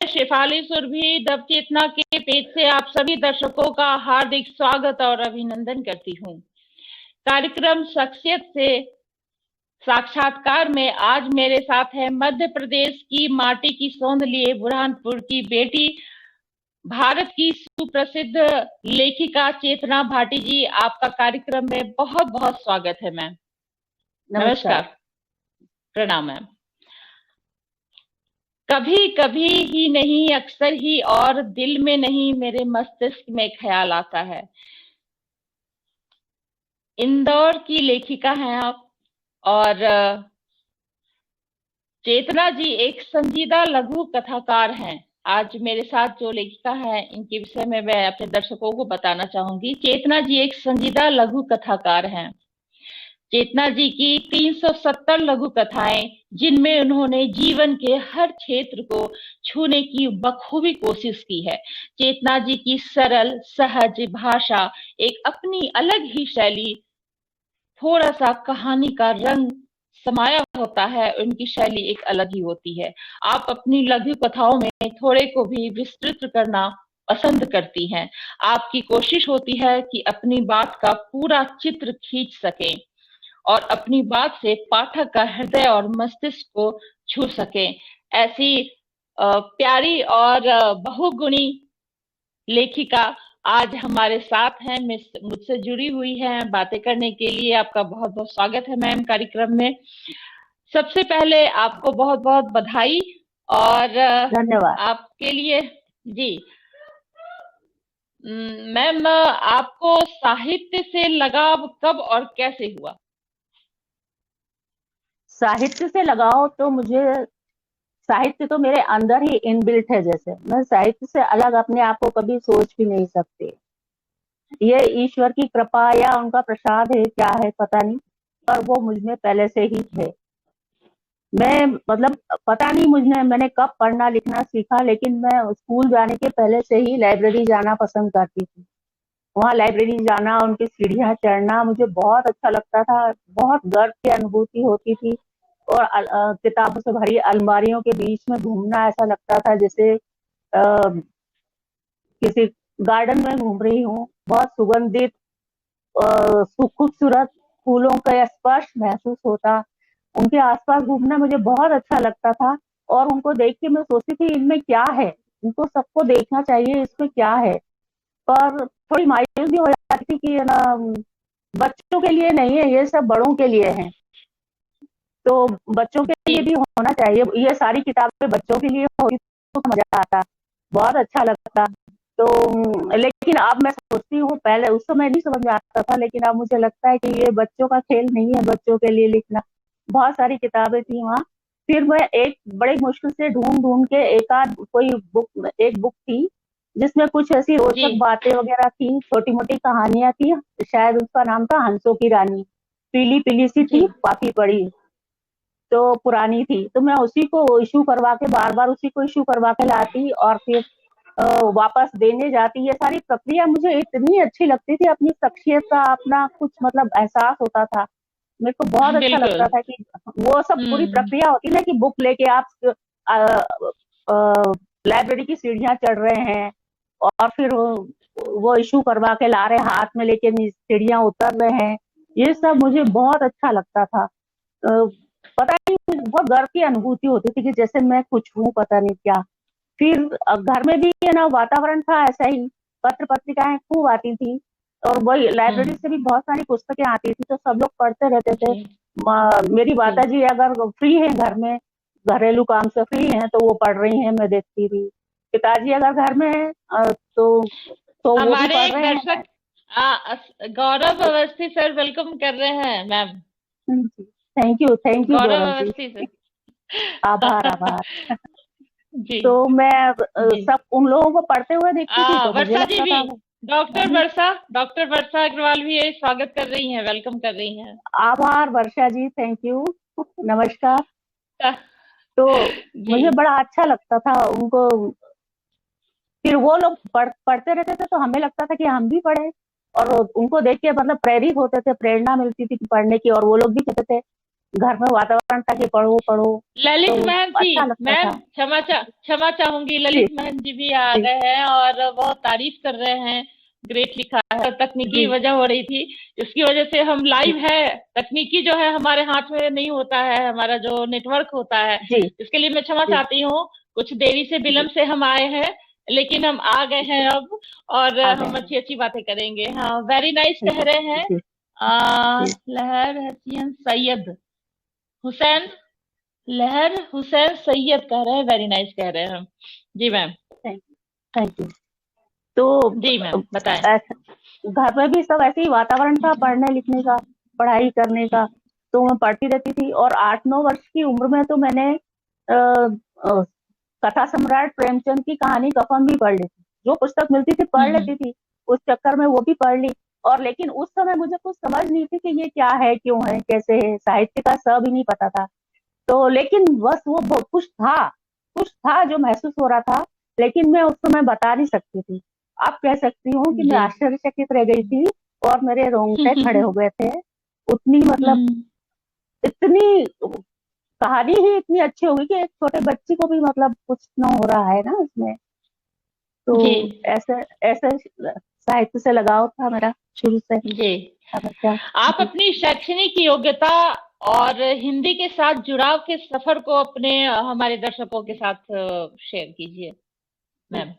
शेफाली सुरभि नवचेतना के पेज से आप सभी दर्शकों का हार्दिक स्वागत और अभिनंदन करती हूँ। कार्यक्रम शख्सियत से साक्षात्कार में आज मेरे साथ है मध्य प्रदेश की माटी की सौंद लिए बुरहानपुर की बेटी, भारत की सुप्रसिद्ध लेखिका चेतना भाटी जी। आपका कार्यक्रम में बहुत बहुत स्वागत है मैम। नमस्कार। प्रणाम मैम। कभी कभी ही नहीं, अक्सर ही और दिल में नहीं, मेरे मस्तिष्क में ख्याल आता है। इंदौर की लेखिका हैं आप और चेतना जी एक संजीदा लघु कथाकार हैं। आज मेरे साथ जो लेखिका है इनके विषय में मैं अपने दर्शकों को बताना चाहूंगी। चेतना जी एक संजीदा लघु कथाकार हैं। चेतना जी की 370 लघु कथाएं, जिनमें उन्होंने जीवन के हर क्षेत्र को छूने की बखूबी कोशिश की है। चेतना जी की सरल सहज भाषा, एक अपनी अलग ही शैली, थोड़ा सा कहानी का रंग समाया होता है। उनकी शैली एक अलग ही होती है। आप अपनी लघु कथाओं में थोड़े को भी विस्तृत करना पसंद करती हैं। आपकी कोशिश होती है कि अपनी बात का पूरा चित्र खींच सकें और अपनी बात से पाठक का हृदय और मस्तिष्क को छू सके। ऐसी प्यारी और बहुगुणी लेखिका आज हमारे साथ हैं, मुझसे जुड़ी हुई हैं बातें करने के लिए। आपका बहुत बहुत स्वागत है मैम कार्यक्रम में। सबसे पहले आपको बहुत बहुत बधाई और धन्यवाद आपके लिए जी। मैम, आपको साहित्य से लगाव कब और कैसे हुआ? साहित्य से लगाओ तो मुझे साहित्य तो मेरे अंदर ही इनबिल्ट है। जैसे मैं साहित्य से अलग अपने आप को कभी सोच भी नहीं सकती। ये ईश्वर की कृपा या उनका प्रसाद है, क्या है पता नहीं, पर वो मुझ में पहले से ही थे। मैं मतलब पता नहीं मैंने कब पढ़ना लिखना सीखा, लेकिन मैं स्कूल जाने के पहले से ही लाइब्रेरी जाना पसंद करती थी। वहाँ लाइब्रेरी जाना, उनकी सीढ़ियाँ चढ़ना मुझे बहुत अच्छा लगता था। बहुत गर्व की अनुभूति होती थी और किताबों से भरी अलमारियों के बीच में घूमना ऐसा लगता था जैसे किसी गार्डन में घूम रही हूँ। बहुत सुगंधित खूबसूरत फूलों का स्पर्श महसूस होता। उनके आसपास घूमना मुझे बहुत अच्छा लगता था और उनको देख के मैं सोचती थी इनमें क्या है, इनको सबको देखना चाहिए, इसमें क्या है। पर थोड़ी मायूस भी हो जाती थी कि ना, बच्चों के लिए नहीं है, ये सब बड़ों के लिए है, तो बच्चों के लिए भी होना चाहिए। ये सारी किताबें बच्चों के लिए होती तो मजा आता, बहुत अच्छा लगता। तो लेकिन अब मैं सोचती हूँ, पहले उस समय नहीं समझ में आता था, लेकिन अब मुझे लगता है कि ये बच्चों का खेल नहीं है, बच्चों के लिए लिखना। बहुत सारी किताबें थी वहाँ। फिर मैं एक बड़ी मुश्किल से ढूंढ ढूंढ के एक बुक थी जिसमें कुछ ऐसी रोचक बातें वगैरह थी, छोटी मोटी कहानियां थी। शायद उसका नाम था हंसों की रानी। पीली पीली सी थी, काफी बड़ी, तो पुरानी थी। तो मैं उसी को इशू करवा के, बार बार उसी को इशू करवा के लाती और फिर वापस देने जाती। ये सारी प्रक्रिया मुझे इतनी अच्छी लगती थी। अपनी शख्सियत का अपना कुछ मतलब एहसास होता था। मेरे को बहुत अच्छा लगता था कि वो सब पूरी प्रक्रिया होती ना, कि बुक लेके आप लाइब्रेरी की सीढ़ियां चढ़ रहे हैं और फिर वो इशू करवा के ला रहे, हाथ में लेके सीढ़ियां उतर रहे हैं। ये सब मुझे बहुत अच्छा लगता था। पता नहीं, बहुत गर्व की अनुभूति होती थी कि जैसे मैं कुछ हूँ, पता नहीं क्या। फिर घर में भी है ना, वातावरण था ऐसा ही। पत्र पत्रिकाएं खूब आती थी और वही लाइब्रेरी से भी बहुत सारी पुस्तकें आती थी, तो सब लोग पढ़ते रहते थे। मेरी माता जी अगर फ्री है घर में, घरेलू काम से फ्री हैं, तो वो पढ़ रही हैं, मैं देखती थी। पिताजी अगर घर में है तो वो भी पढ़ रहे हैं। गौरव अवस्थी सर वेलकम कर रहे हैं ma'am. Thank you Gaurav Awasthi sir. आभार। तो मैं सब उन लोगों को पढ़ते हुए देखती थी, तो मुझे लगता था। डॉक्टर वर्षा अग्रवाल भी ये स्वागत कर रही हैं, वेलकम कर रही हैं। आभार वर्षा जी, थैंक यू, नमस्कार। तो मुझे बड़ा अच्छा लगता था उनको। फिर वो लोग पढ़ते रहते थे, तो हमें लगता था कि हम भी पढ़े, और उनको देख के मतलब प्रेरित होते थे, प्रेरणा मिलती थी पढ़ने की, और वो लोग भी कहते थे घर में वातावरण था कि पढ़ो पढ़ो, ललित तो महंत जी, अच्छा लगता मैम था। क्षमा चाहूंगी, जी ललित महंत जी भी आ जी गए हैं और बहुत तारीफ कर रहे हैं। ग्रेट लिखा है। तकनीकी जी वजह हो रही थी, इसकी वजह से हम जी लाइव है। तकनीकी जो है हमारे हाथ में नहीं होता है, हमारा जो नेटवर्क होता है। जी इसके लिए मैं क्षमा जी चाहती हूँ। कुछ देरी से जी विलंब से हम आए हैं, लेकिन हम आ गए हैं अब। और आ गए हम हैं। अच्छी अच्छी बातें करेंगे। हाँ, वेरी नाइस कह जी रहे हैं। जी जी लहर हसीन सैयद हुसैन, लहर हुसैन सैयद कह रहे हैं, वेरी नाइस कह रहे हैं। जी मैम। Thank thank you. तो जी मैम, बताएं। ऐसा घर में भी सब ऐसे ही वातावरण था, पढ़ने लिखने का, पढ़ाई करने का। तो मैं पढ़ती रहती थी, और 8-9 वर्ष की उम्र में तो मैंने अ, अ, कथा सम्राट प्रेमचंद की कहानी कफन भी पढ़ ली थी। जो पुस्तक मिलती थी पढ़ हम्म। लेती थी, उस चक्कर में वो भी पढ़ ली। और लेकिन उस समय मुझे कुछ समझ नहीं थी कि ये क्या है, क्यों है, कैसे है, साहित्य का स भी नहीं पता था। तो लेकिन बस वो बहुत कुछ था जो महसूस हो रहा था, लेकिन मैं उस समय बता नहीं सकती थी। आप कह सकती हूँ कि मैं जी। आश्चर्यचकित रह गई थी, और मेरे रोंगटे खड़े हो गए थे। उतनी मतलब हम्म। इतनी कहानी ही इतनी अच्छी होगी कि एक छोटे बच्चे को भी मतलब कुछ न हो रहा है ना उसमें। तो जी। ऐसे ऐसे साहित्य से लगाव था मेरा शुरू से जी। हमेशा। आप जी अपनी शैक्षणिक योग्यता और हिंदी के साथ जुड़ाव के सफर को अपने हमारे दर्शकों के साथ शेयर कीजिए मैम।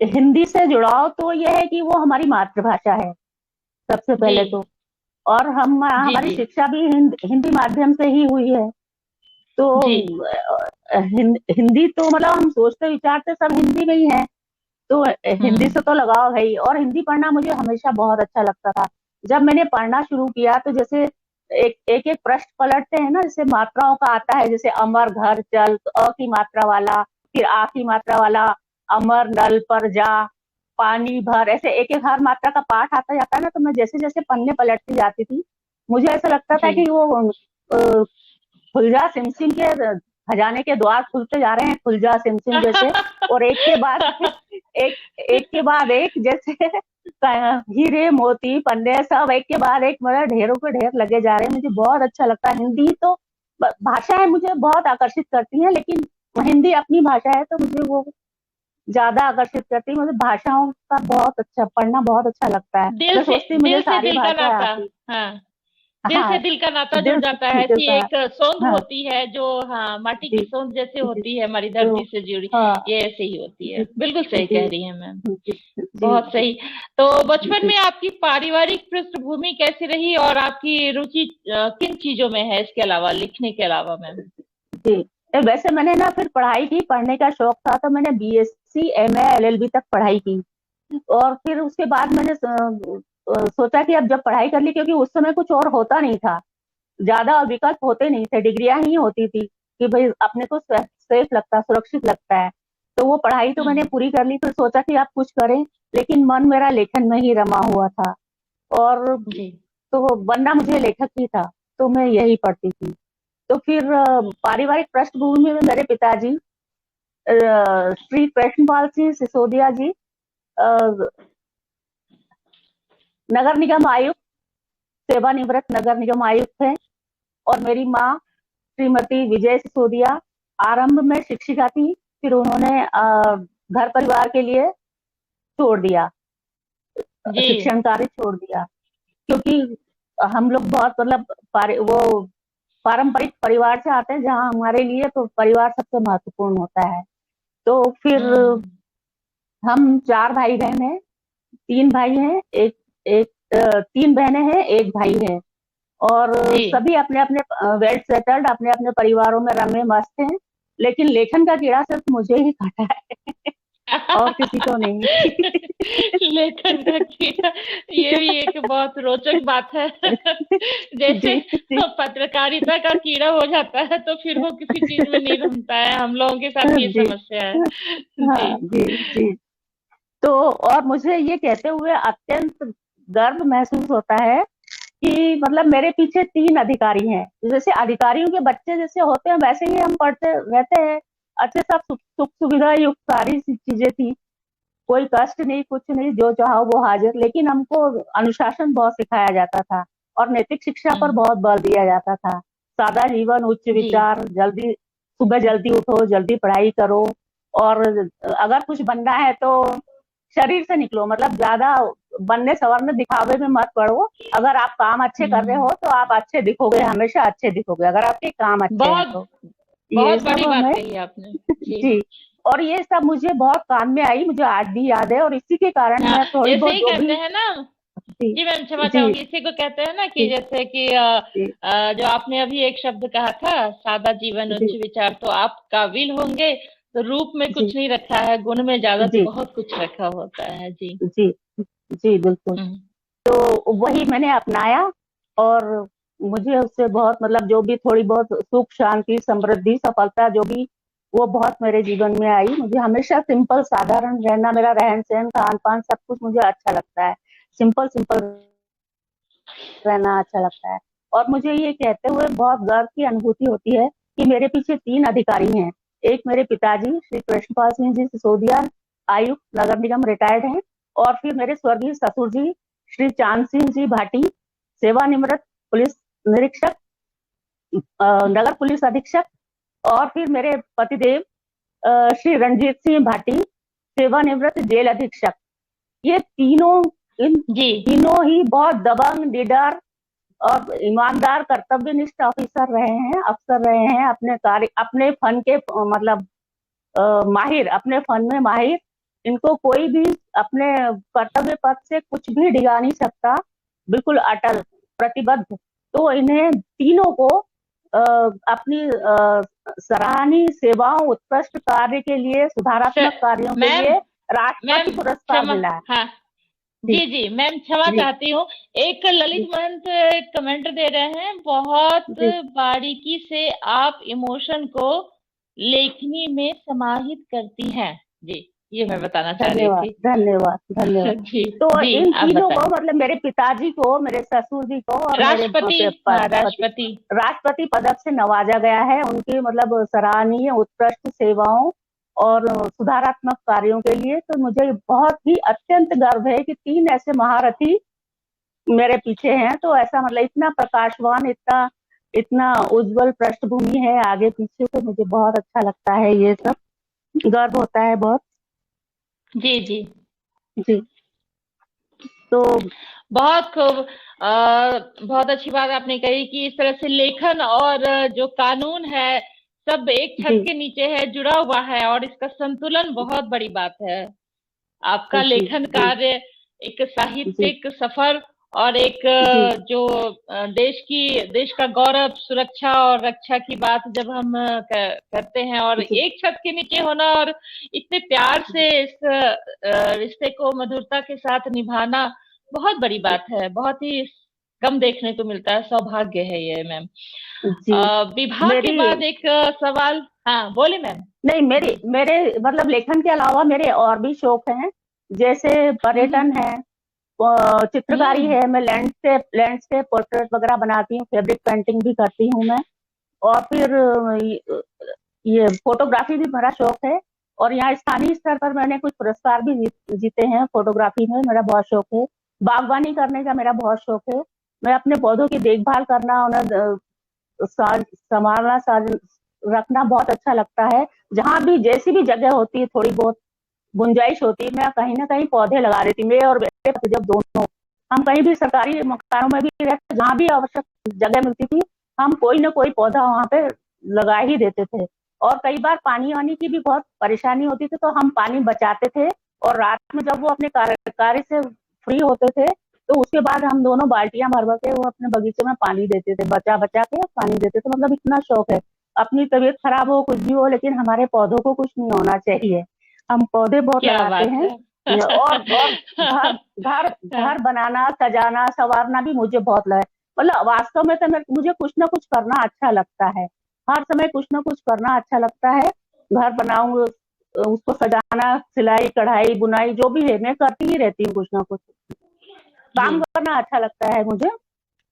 हिंदी से जुड़ाव तो यह है कि वो हमारी मातृभाषा है सबसे जी। पहले तो। और हम जी। हमारी जी। शिक्षा भी हिंदी माध्यम से ही हुई है। तो जी। हिंदी तो मतलब हम सोचते विचारते सब हिंदी में ही है। तो हिंदी हम्म। से तो लगाव है ही, और हिंदी पढ़ना मुझे हमेशा बहुत अच्छा लगता था। जब मैंने पढ़ना शुरू किया तो जैसे एक एक एक पृष्ठ पलटते हैं ना, जैसे मात्राओं का आता है, जैसे अमर घर चल, तो अ की मात्रा वाला, फिर आ की मात्रा वाला, अमर नल पर जा, पानी भर, ऐसे एक एक हर मात्रा का पाठ आता जाता है ना, तो मैं जैसे जैसे पन्ने पलटती जाती थी, मुझे ऐसा लगता था जी। कि वो खुल जा सिमसिम के खजाने के द्वार खुलते जा रहे हैं, खुल जा सिमसिम जैसे। और एक के बाद एक एक के बाद एक, जैसे हीरे मोती पन्ने सब एक के बाद एक, मतलब ढेरों के ढेर लगे जा रहे हैं। मुझे बहुत अच्छा लगता है। हिंदी तो भाषाएं मुझे बहुत आकर्षित करती हैं, लेकिन हिंदी अपनी भाषा है तो मुझे वो ज्यादा आकर्षित करती है। मुझे भाषाओं का बहुत अच्छा पढ़ना बहुत अच्छा लगता है। मैं सोचती मुझे दिल से सारी दिल का भाषाएं नाता। आती। हाँ, दिल से हाँ, दिल का नाता जुड़ दिल से जाता है। दिल ऐसी का। एक सोंध हाँ होती है जो, हाँ, माटी जी की सोंध जैसे जी। होती है हमारी तो धरती से जुड़ी। हाँ ये ऐसे ही होती जी है। बिल्कुल सही जी कह रही हैं मैम। जी जी बहुत जी सही। तो बचपन जी में आपकी पारिवारिक पृष्ठभूमि कैसी रही और आपकी रुचि किन चीजों में है, इसके अलावा, लिखने के अलावा मैम? जी। वैसे मैंने ना फिर पढ़ाई की, पढ़ने का शौक था तो मैंने बीएससी एमए एलएलबी तक पढ़ाई की। और फिर उसके बाद मैंने सोचा कि अब जब पढ़ाई कर ली, क्योंकि उस समय कुछ और होता नहीं था, ज्यादा विकल्प होते नहीं थे, डिग्रियां ही होती थी कि भाई अपने को सेफ लगता, सुरक्षित लगता है। तो वो पढ़ाई तो मैंने हम्म। पूरी कर ली, फिर सोचा कि आप कुछ करें। लेकिन मन मेरा लेखन में ही रमा हुआ था। और जी। तो बनना मुझे लेखक ही था, तो मैं यही पढ़ती थी। तो फिर पारिवारिक पृष्ठभूमि में मेरे पिताजी श्री कृष्णपाल सिंह सिसोदिया जी अ, नगर निगम आयुक्त, सेवानिवृत्त नगर निगम आयुक्त थे। और मेरी माँ श्रीमती विजय सिसोदिया आरंभ में शिक्षिका थी, फिर उन्होंने घर परिवार के लिए छोड़ दिया, जी। शिक्षण कार्य छोड़ दिया। क्योंकि हम लोग बहुत मतलब वो पारंपरिक परिवार से आते हैं, जहाँ हमारे लिए तो परिवार सबसे महत्वपूर्ण होता है। तो फिर हम्म। हम 4 भाई बहन हैं, 3 भाई हैं, एक एक 3 बहनें हैं, एक भाई है। और जी। सभी अपने अपने वेल सेटल्ड, अपने अपने परिवारों में रमे मस्त हैं। लेकिन लेखन का कीड़ा सिर्फ मुझे ही काटा है, और किसी को नहीं। लेखन का कीड़ा, ये भी एक बहुत रोचक बात है। जैसे जी जी पत्रकारिता का कीड़ा हो जाता है तो फिर वो किसी चीज में नहीं रमता है। हम लोगों के साथ ये जी समस्या है। जी। हाँ जी जी। तो और मुझे ये कहते हुए अत्यंत गर्व महसूस होता है कि मतलब मेरे पीछे 3 अधिकारी हैं। जैसे अधिकारियों के बच्चे जैसे होते हैं, वैसे ही हम पढ़ते रहते हैं। अच्छे सब सुख सुविधा युक्त सारी चीजें थी, कोई कष्ट नहीं, कुछ नहीं, जो चाहो वो हाजिर। लेकिन हमको अनुशासन बहुत सिखाया जाता था, और नैतिक शिक्षा पर हम्म। बहुत बल दिया जाता था। सादा जीवन, उच्च जी विचार, जल्दी सुबह जल्दी उठो, जल्दी पढ़ाई करो, और अगर कुछ बनना है तो शरीर से निकलो, मतलब ज्यादा बनने सवरने दिखावे में मत पड़ो। अगर आप काम अच्छे कर रहे हो तो आप अच्छे दिखोगे, हमेशा अच्छे दिखोगे अगर आपके काम अच्छे हैं बहुत तो। ये बहुत सब बड़ी बात मैं कही आपने। जी जी, और ये सब मुझे बहुत काम में आई, मुझे आज भी याद है, और इसी के कारण हाँ, मैं थोड़ी ऐसे बहुत ही जो कहते भी। हैं ना। जी जी मैम क्षमा जी चाहूंगी, इसी को कहते हैं ना कि जी जैसे कि जी जो आपने अभी एक शब्द कहा था, सादा जीवन जी उच्च विचार, तो आप काबिल होंगे तो रूप में जी कुछ नहीं रखा है, गुण में ज्यादा तो जी बहुत कुछ रखा होता है। जी। जी जी बिल्कुल। हम्म, तो वही मैंने अपनाया, और मुझे उससे बहुत, मतलब जो भी थोड़ी बहुत सुख शांति समृद्धि सफलता जो भी, वो बहुत मेरे जीवन में आई। मुझे हमेशा सिंपल साधारण रहना, मेरा रहन सहन खान पान सब कुछ मुझे अच्छा लगता है, सिंपल सिंपल रहना अच्छा लगता है। और मुझे ये कहते हुए बहुत गर्व की अनुभूति होती है कि मेरे पीछे 3 अधिकारी हैं। एक मेरे पिताजी श्री कृष्णपाल सिंह जी सिसोदिया, आयुक्त नगर निगम रिटायर्ड हैं, और फिर मेरे स्वर्गीय ससुर जी श्री चांद सिंह जी भाटी, सेवानिवृत्त पुलिस निरीक्षक, नगर पुलिस अधीक्षक, और फिर मेरे पतिदेव श्री रणजीत सिंह भाटी, सेवानिवृत्त जेल अधीक्षक। ये तीनों, इन जी तीनों ही बहुत दबंग, निडर और ईमानदार कर्तव्यनिष्ठ ऑफिसर रहे हैं, अफसर रहे हैं, अपने कार्य अपने फन के मतलब माहिर, अपने फन में माहिर। इनको कोई भी अपने कर्तव्य पथ से कुछ भी डिगा नहीं सकता, बिल्कुल अटल प्रतिबद्ध। तो इन्हें तीनों को अपनी सराहनीय सेवाओं, उत्कृष्ट कार्य के लिए, सुधारात्मक कार्यों के मैम लिए मैम राष्ट्रपति पुरस्कार क्षमा, मिला है। हाँ जी जी जी मैम क्षमा जी चाहती हूँ। एक ललित जी महंत कमेंट दे रहे हैं, बहुत जी बारीकी से आप इमोशन को लेखनी में समाहित करती हैं। जी, ये मैं बताना चाह रही धन्यवाद थी। धन्यवाद धन्यवाद। जी तो जी इन आप तीनों को, बताएं। मतलब मेरे पिताजी को, मेरे ससुर जी को, और मेरे राष्ट्रपति, हाँ पति राष्ट्रपति। राष्ट्रपति पदक से नवाजा गया है। उनकी मतलब सराहनीय उत्कृष्ट सेवाओं और सुधारात्मक कार्यों के लिए। तो मुझे बहुत ही अत्यंत गर्व है कि 3 ऐसे महारथी मेरे पीछे हैं। तो ऐसा मतलब इतना प्रकाशवान, इतना इतना उज्जवल पृष्ठभूमि है आगे पीछे, तो मुझे बहुत अच्छा लगता है, ये सब गर्व होता है बहुत। जी जी जी। तो बहुत खूब। बहुत अच्छी बात आपने कही कि इस तरह से लेखन और जो कानून है, सब एक छत जी के नीचे है, जुड़ा हुआ है, और इसका संतुलन बहुत बड़ी बात है। आपका जी लेखन जी कार्य एक जी साहित्यिक सफर, और एक जी जो देश का गौरव, सुरक्षा और रक्षा की बात जब हम करते हैं, और जी एक छत के नीचे होना, और इतने प्यार से इस रिश्ते को मधुरता के साथ निभाना, बहुत बड़ी बात है। बहुत ही कम देखने को मिलता है, सौभाग्य है ये मैम। जी विवाह के मेरी बाद एक सवाल, हाँ बोले मैम। नहीं, मेरे जी। मेरे मतलब लेखन के अलावा मेरे और भी शौक हैं, जैसे हम्म पर्यटन है, चित्रकारी हम्म है। मैं लैंडस्केप पोर्ट्रेट वगैरह बनाती हूँ, फैब्रिक पेंटिंग भी करती हूँ मैं। और फिर ये फोटोग्राफी भी मेरा शौक है। और यहाँ स्थानीय स्तर पर मैंने कुछ पुरस्कार भी जीते हैं फोटोग्राफी में, मेरा बहुत शौक है। बागवानी करने का मेरा बहुत शौक है। मैं अपने पौधों की देखभाल करना, उन्हें संभालना, रखना बहुत अच्छा लगता है। जहाँ भी जैसी भी जगह होती है, थोड़ी बहुत गुंजाइश होती है, मैं कहीं ना कहीं पौधे लगा देती हूँ। मैं और मेरे पति जब दोनों, हम कहीं भी सरकारी मकानों में भी रहते, जहाँ भी आवश्यक जगह मिलती थी, हम कोई ना कोई पौधा वहां पे लगा ही देते थे। और कई बार पानी वानी की भी बहुत परेशानी होती थी, तो हम पानी बचाते थे। और रात में जब वो अपने कार्य से फ्री होते थे, तो उसके बाद हम दोनों बाल्टियां भर भर के वो अपने बगीचे में पानी देते थे, बचा बचा के पानी देते थे। मतलब इतना शौक है। अपनी तबीयत खराब हो, कुछ भी हो, लेकिन हमारे पौधों को कुछ नहीं होना चाहिए। हम पौधे बहुत क्या लगाते बात हैं। है। और घर घर घर बनाना, सजाना, संवारना भी मुझे बहुत लगा। मतलब वास्तव में तो मुझे कुछ ना कुछ करना अच्छा लगता है। हर समय कुछ ना कुछ करना अच्छा लगता है। घर बनाऊंगी, उसको सजाना, सिलाई कढ़ाई बुनाई जो भी है, मैं करती ही रहती हूँ कुछ ना कुछ। जी काम करना अच्छा लगता है मुझे।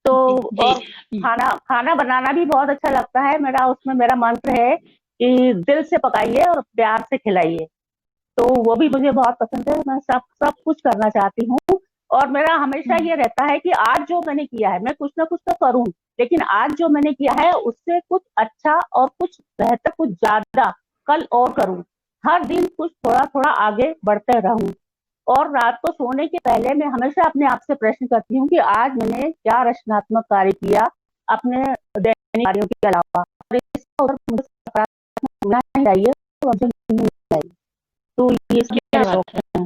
तो जी जी। और खाना खाना बनाना भी बहुत अच्छा लगता है। मेरा उसमें मेरा मंत्र है कि दिल से पकाइए और प्यार से खिलाइए। तो वो भी मुझे बहुत पसंद है। मैं सब सब कुछ करना चाहती हूँ। और मेरा हमेशा ये रहता है कि आज जो मैंने किया है, मैं कुछ ना कुछ तो करूँ। लेकिन आज जो मैंने किया है उससे कुछ अच्छा और कुछ बेहतर, कुछ ज्यादा कल और करूं, हर दिन कुछ थोड़ा थोड़ा आगे बढ़ते रहूं। और रात को सोने के पहले मैं हमेशा अपने आप से प्रश्न करती हूँ कि आज मैंने क्या रचनात्मक कार्य किया अपने दैनिक कार्यों के अलावा, और इसका उत्तर मुझे सकारात्मक मिलना ही चाहिए, तो मुझे मिलना चाहिए। तो ये सब क्या मेरे बात शौक है हैं।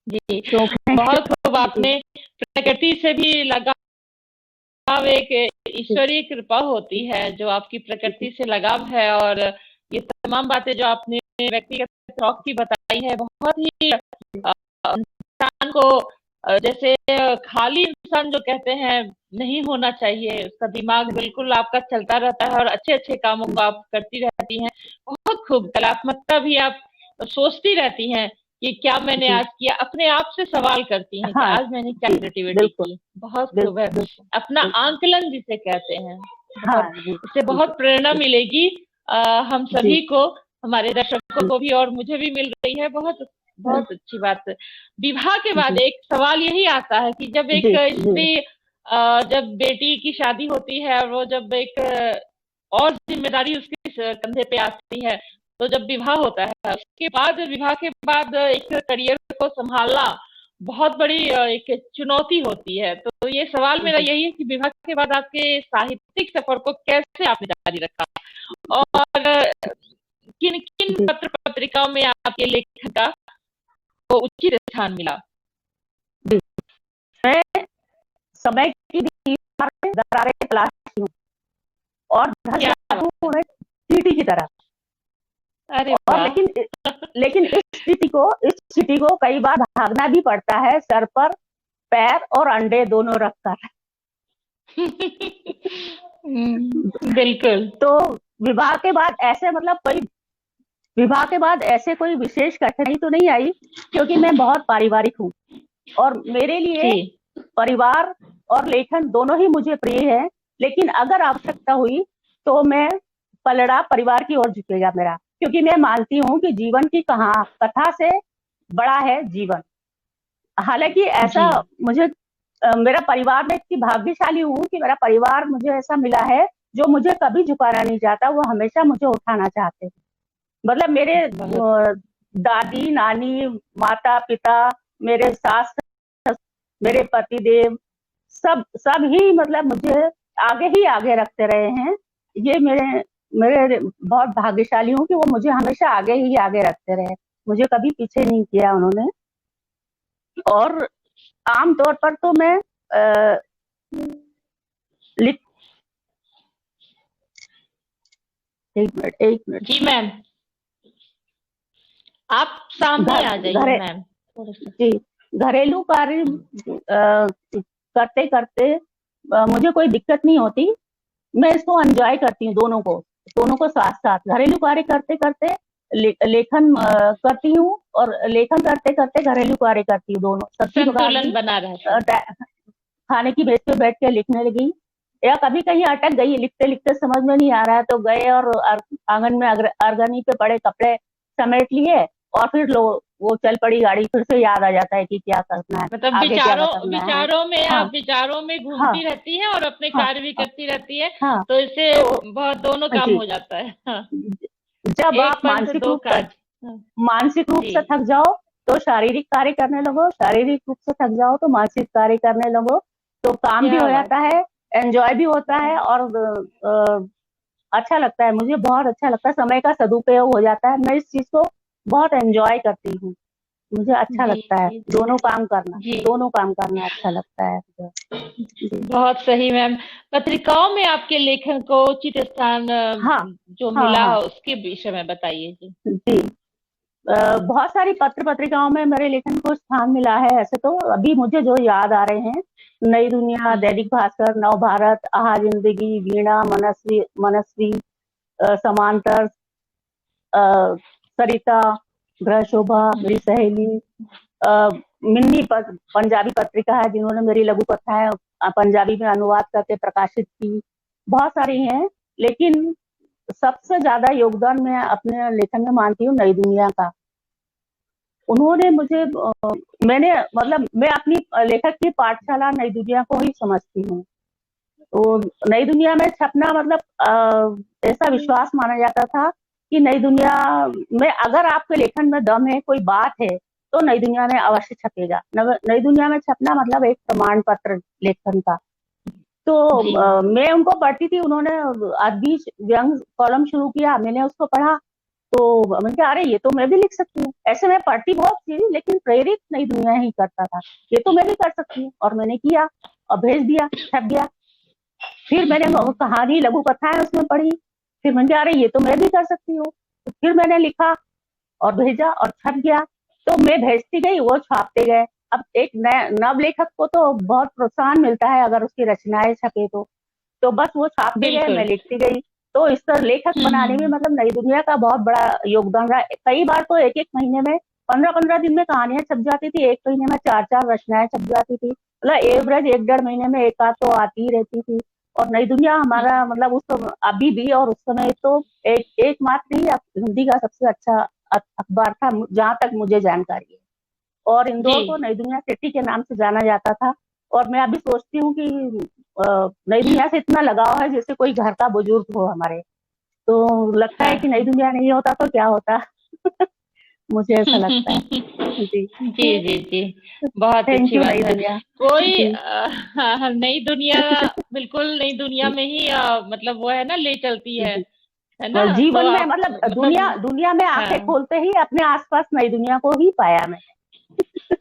जी। तो बहुत खूब, आपने प्रकृति से भी लगाव एक ईश्वरीय कृपा होती है जो आपकी प्रकृति से लगाव है। और ये तमाम बातें जो आपने व्यक्तिगत शौक की बताई है, बहुत ही इंसान को जैसे खाली इंसान जो कहते हैं नहीं होना चाहिए, उसका दिमाग बिल्कुल आपका चलता रहता है और अच्छे अच्छे कामों को आप करती रहती हैं। बहुत खूब, कलात्मकता भी आप सोचती रहती हैं कि क्या मैंने आज किया, अपने आप से सवाल करती हैं कि हाँ आज मैंने क्या जी, क्रिएटिविटी बिल्कुल की। बहुत खूब है, बिल्कुल अपना बिल्कुल। आंकलन जिसे कहते हैं। हाँ बहुत, जी इससे जी बहुत प्रेरणा मिलेगी हम जी सभी को, हमारे दर्शकों जी को भी, और मुझे भी मिल रही है। बहुत बहुत अच्छी बात है। विवाह के बाद जी एक सवाल यही आता है कि जब एक जी जी स्त्री जब बेटी की शादी होती है और वो जब एक और जिम्मेदारी उसके कंधे पे आती है, तो जब विवाह होता है उसके बाद, विवाह के बाद एक करियर को संभालना बहुत बड़ी एक चुनौती होती है। तो ये सवाल मेरा जी। यही है कि विवाह के बाद आपके साहित्यिक सफर को कैसे आपने जारी रखा, और किन किन जी पत्र पत्रिकाओं में आपके लेखन का को उचित स्थान मिला। जी। मैं समय की दरारें तलाशती हूँ और धस क्या जाती बात है। हूँ मैं चींटी की तरह। अरे और वाह। लेकिन लेकिन इस चींटी को कई बार भागना भी पड़ता है, सर पर पैर और अंडे दोनों रखकर। बिल्कुल। तो विवाह के बाद ऐसे मतलब कोई विवाह के बाद ऐसे कोई विशेष कठिनाई तो नहीं आई, क्योंकि मैं बहुत पारिवारिक हूँ और मेरे लिए जी परिवार और लेखन दोनों ही मुझे प्रिय है। लेकिन अगर आवश्यकता हुई तो मैं पलड़ा परिवार की ओर झुकेगा मेरा, क्योंकि मैं मानती हूँ कि जीवन की कथा से बड़ा है जीवन। हालांकि ऐसा जी। मुझे मेरा परिवार, में इतनी भाग्यशाली हूँ कि मेरा परिवार मुझे ऐसा मिला है जो मुझे कभी झुकाना नहीं चाहता, वो हमेशा मुझे उठाना चाहते हैं। मतलब मेरे बहुत। दादी नानी, माता पिता, मेरे सास, मेरे पति देव, सब सब ही मतलब मुझे आगे ही आगे रखते रहे हैं। ये मेरे मेरे बहुत भाग्यशाली हूँ कि वो मुझे हमेशा आगे ही आगे रखते रहे, मुझे कभी पीछे नहीं किया उन्होंने। और आम तौर पर तो मैं अ, लिख एक मिनट जी मैम, आप सामने घर आ जाइए घरे मैम, थोड़ा सा। जी घरेलू कार्य करते करते मुझे कोई दिक्कत नहीं होती। मैं इसको एंजॉय करती हूँ, दोनों को साथ साथ घरेलू कार्य करते करते लेखन करती हूँ, और लेखन करते करते घरेलू कार्य करती हूँ, दोनों सब्जी पका संतुलन दी, बना रहता है। खाने की मेज पे बैठ के लिखने लगी, या कभी कहीं अटक गई लिखते लिखते समझ में नहीं आ रहा है तो गए और आंगन में अरगनी पे पड़े कपड़े समेट लिए, और फिर लो वो चल पड़ी गाड़ी, फिर से याद आ जाता है कि क्या करना है, मतलब आगे क्या विचारों करना है। विचारों में, हाँ आप विचारों में हाँ घूमती रहती हैं और अपने हाँ कार्य भी हाँ करती रहती है। हाँ। तो इससे तो बहुत दोनों काम जी, हो जाता है। हाँ। जब आप एक पंथ दो काज। हाँ, मानसिक रूप जी। से थक जाओ तो शारीरिक कार्य करने लगो, शारीरिक रूप से थक जाओ तो मानसिक कार्य करने लगो, तो काम भी क्या हो बात। जाता है, एंजॉय भी होता है, और अच्छा लगता है, मुझे बहुत अच्छा लगता है, समय का सदुपयोग हो जाता है। मैं इस चीज को बहुत एंजॉय करती हूँ, मुझे अच्छा जी लगता है जी। दोनों काम करना अच्छा लगता है जी। बहुत सही मैम। पत्रिकाओं में आपके लेखन को उचित स्थान हाँ जो हाँ मिला, हाँ उसके विषय में बताइए जी। जी। बहुत सारी पत्र पत्रिकाओं में मेरे लेखन को स्थान मिला है। ऐसे तो अभी मुझे जो याद आ रहे हैं, नई दुनिया, जी। दैनिक भास्कर, नव भारत, आहा जिंदगी, वीणा, मनस्वी मनस्वी, समांतर, सरिता, गृह शोभा, मेरी सहेली, अ, मिन्नी पंजाबी पत्रिका है जिन्होंने मेरी लघु कथाएं पंजाबी में अनुवाद करके प्रकाशित की, बहुत सारी हैं। लेकिन सबसे ज्यादा योगदान मैं अपने लेखन में मानती हूँ नई दुनिया का। उन्होंने मुझे मैंने मतलब मैं अपनी लेखक की पाठशाला नई दुनिया को ही समझती हूँ। वो नई दुनिया में छपना मतलब ऐसा विश्वास माना जाता था कि नई दुनिया में अगर आपके लेखन में दम है, कोई बात है, तो नई दुनिया में अवश्य छपेगा। नई दुनिया में छपना मतलब एक प्रमाण पत्र लेखन का। तो जी मैं उनको पढ़ती थी, उन्होंने बीच व्यंग कॉलम शुरू किया, मैंने उसको पढ़ा, तो मैंने कहा अरे ये तो मैं भी लिख सकती हूँ। ऐसे मैं पढ़ती बहुत थी, लेकिन प्रेरित नई दुनिया ही करता था, ये तो मैं भी कर सकती हूँ, और मैंने किया और भेज दिया, छप गया। फिर मैंने कहानी लघु कथाएं उसमें पढ़ी, फिर मैंने कहा अरे ये तो मैं भी कर सकती हूँ, तो फिर मैंने लिखा और भेजा और छप गया। तो मैं भेजती गई, वो छापते गए। अब एक नए नव लेखक को तो बहुत प्रोत्साहन मिलता है अगर उसकी रचनाएं छपे तो बस वो छापते गए, बिल्कुल। मैं लिखती गई। तो इस तरह लेखक बनाने में हम्म। मतलब नई दुनिया का बहुत बड़ा योगदान रहा। कई बार तो एक एक महीने में, 15-15 दिन में कहानियां छप जाती थी, एक महीने में 4-4 रचनाएं छप जाती थी, मतलब एवरेज 1-1.5 महीने में एक आध तो आती ही रहती थी। और नई दुनिया हमारा मतलब उस समय अभी भी और उस समय तो एकमात्र ही हिंदी का सबसे अच्छा अखबार था, जहां तक मुझे जानकारी है। और जी इंदौर को नई दुनिया सिटी के नाम से जाना जाता था। और मैं अभी सोचती हूँ कि नई दुनिया से इतना लगाव है जैसे कोई घर का बुजुर्ग हो हमारे। तो लगता है हाँ कि नई हाँ। दुनिया नहीं होता तो क्या होता। मुझे ऐसा लगता है। जी। जी जी जी, बहुत थैंक अच्छी यू बात नई है। दुनिया। कोई जी। हाँ, हाँ, नई दुनिया बिल्कुल नई दुनिया जी। में ही मतलब वो है ना, ले चलती जी। है ना, तो जीवन में आप मतलब दुनिया मतलब दुनिया में आंखें हाँ, खोलते ही अपने आसपास नई दुनिया को ही पाया मैंने।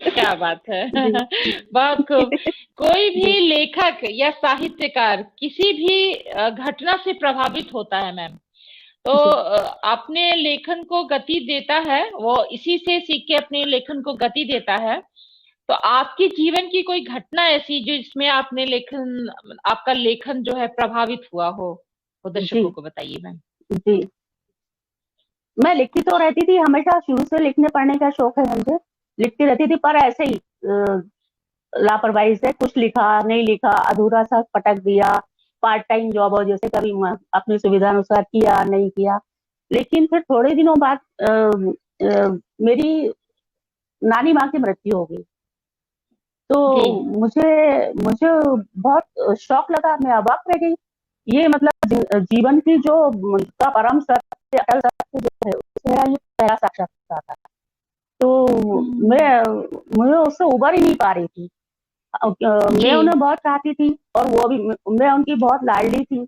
क्या बात है। जी। बहुत खूब। कोई जी। भी लेखक या साहित्यकार किसी भी घटना से प्रभावित होता है मैम, तो जी। अपने लेखन को गति देता है, वो इसी से सीख के अपने लेखन को गति देता है। तो आपके जीवन की कोई घटना ऐसी जो इसमें आपने लेखन आपका लेखन जो है प्रभावित हुआ हो, वो जी। दर्शकों को बताइए मैम। जी। मैं लिखती तो रहती थी, हमेशा शुरू से लिखने पढ़ने का शौक है मुझे। लिखती रहती थी, पर ऐसे ही लापरवाही से कुछ लिखा नहीं लिखा, अधूरा सा पटक दिया। पार्ट टाइम जॉब और जैसे कभी अपनी सुविधा अनुसार किया नहीं किया। लेकिन फिर थोड़े दिनों बाद मेरी नानी माँ की मृत्यु हो गई। तो जी मुझे मुझे बहुत शौक लगा, मैं अवाक रह गई। ये मतलब जीवन की जो का परम सत्य, अटल सत्य जो है, उसमें ये पहला साक्षात्कार था। तो हम्म, मैं मुझे उससे उबर ही नहीं पा रही थी। मैं जी उन्हें बहुत चाहती थी, और वो भी, मैं उनकी बहुत लाडली थी।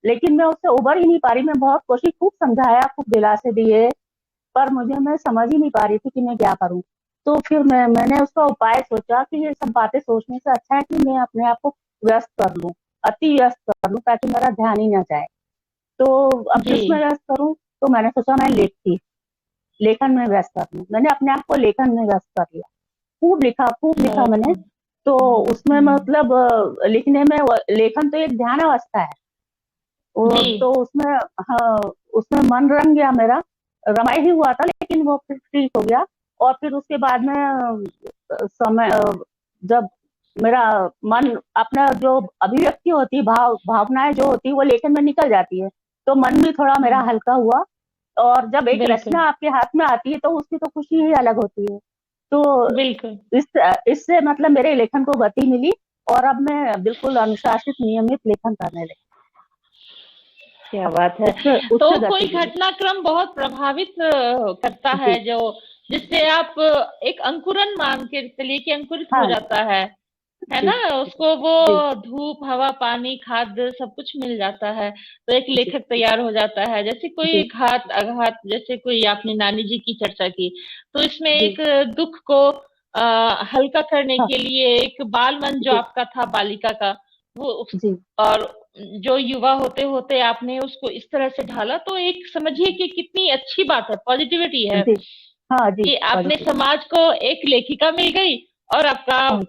लेकिन मैं उससे उबर ही नहीं पा रही। मैं बहुत कोशिश, खूब समझाया, खूब दिलासे दिए, पर मैं समझ ही नहीं पा रही थी कि मैं क्या करूं। तो फिर मैंने उसका उपाय सोचा कि ये सब बातें सोचने से अच्छा है कि मैं अपने आप को व्यस्त कर लूं, अति व्यस्त कर लूं, ताकि मेरा ध्यान ही ना जाए। तो अब जी किस में व्यस्त करूं? तो मैंने सोचा मैं लेखन में व्यस्त कर लूं। मैंने अपने आप को लेखन में व्यस्त कर लिया। खूब लिखा बहुत मैंने। खूब। तो उसमें हम्म, मतलब लिखने में लेखन तो एक ध्यान अवस्था है। जी तो उसमें, हाँ, उसमें मन रंग गया मेरा। रमाई ही हुआ था, लेकिन वो फिर ठीक हो गया। और फिर उसके बाद में समय जब मेरा मन, अपना जो अभिव्यक्ति होती, भावनाएं जो होती, वो लेखन में निकल जाती है, तो मन भी थोड़ा मेरा हम्म, हल्का हुआ। और जब एक बिल्कुल रचना आपके हाथ में आती है तो उसकी तो खुशी ही अलग होती है। तो बिल्कुल। इस इससे मतलब मेरे लेखन को गति मिली, और अब मैं बिल्कुल अनुशासित, नियमित लेखन करने लगी। क्या बात है। उससे तो उससे कोई गति मिली। घटनाक्रम बहुत प्रभावित करता है जी। जो, जिससे आप एक अंकुरन मान के चलिए कि अंकुरित हो हाँ। जाता है जी। ना, उसको वो जी। धूप हवा पानी खाद्य सब कुछ मिल जाता है, तो एक जी। लेखक तैयार हो जाता है। जैसे कोई जी। घात आघात, जैसे कोई आपने नानी जी की चर्चा की, तो इसमें जी। एक दुख को हल्का करने हाँ। के लिए एक बाल मन जो जी। आपका था बालिका का, वो जी। और जो युवा होते होते आपने उसको इस तरह से ढाला, तो एक समझिए कि कितनी अच्छी बात है, पॉजिटिविटी है जी। हाँ जी। कि आपने पॉजिटिव। समाज को एक लेखिका मिल गई, और आपका हाँ।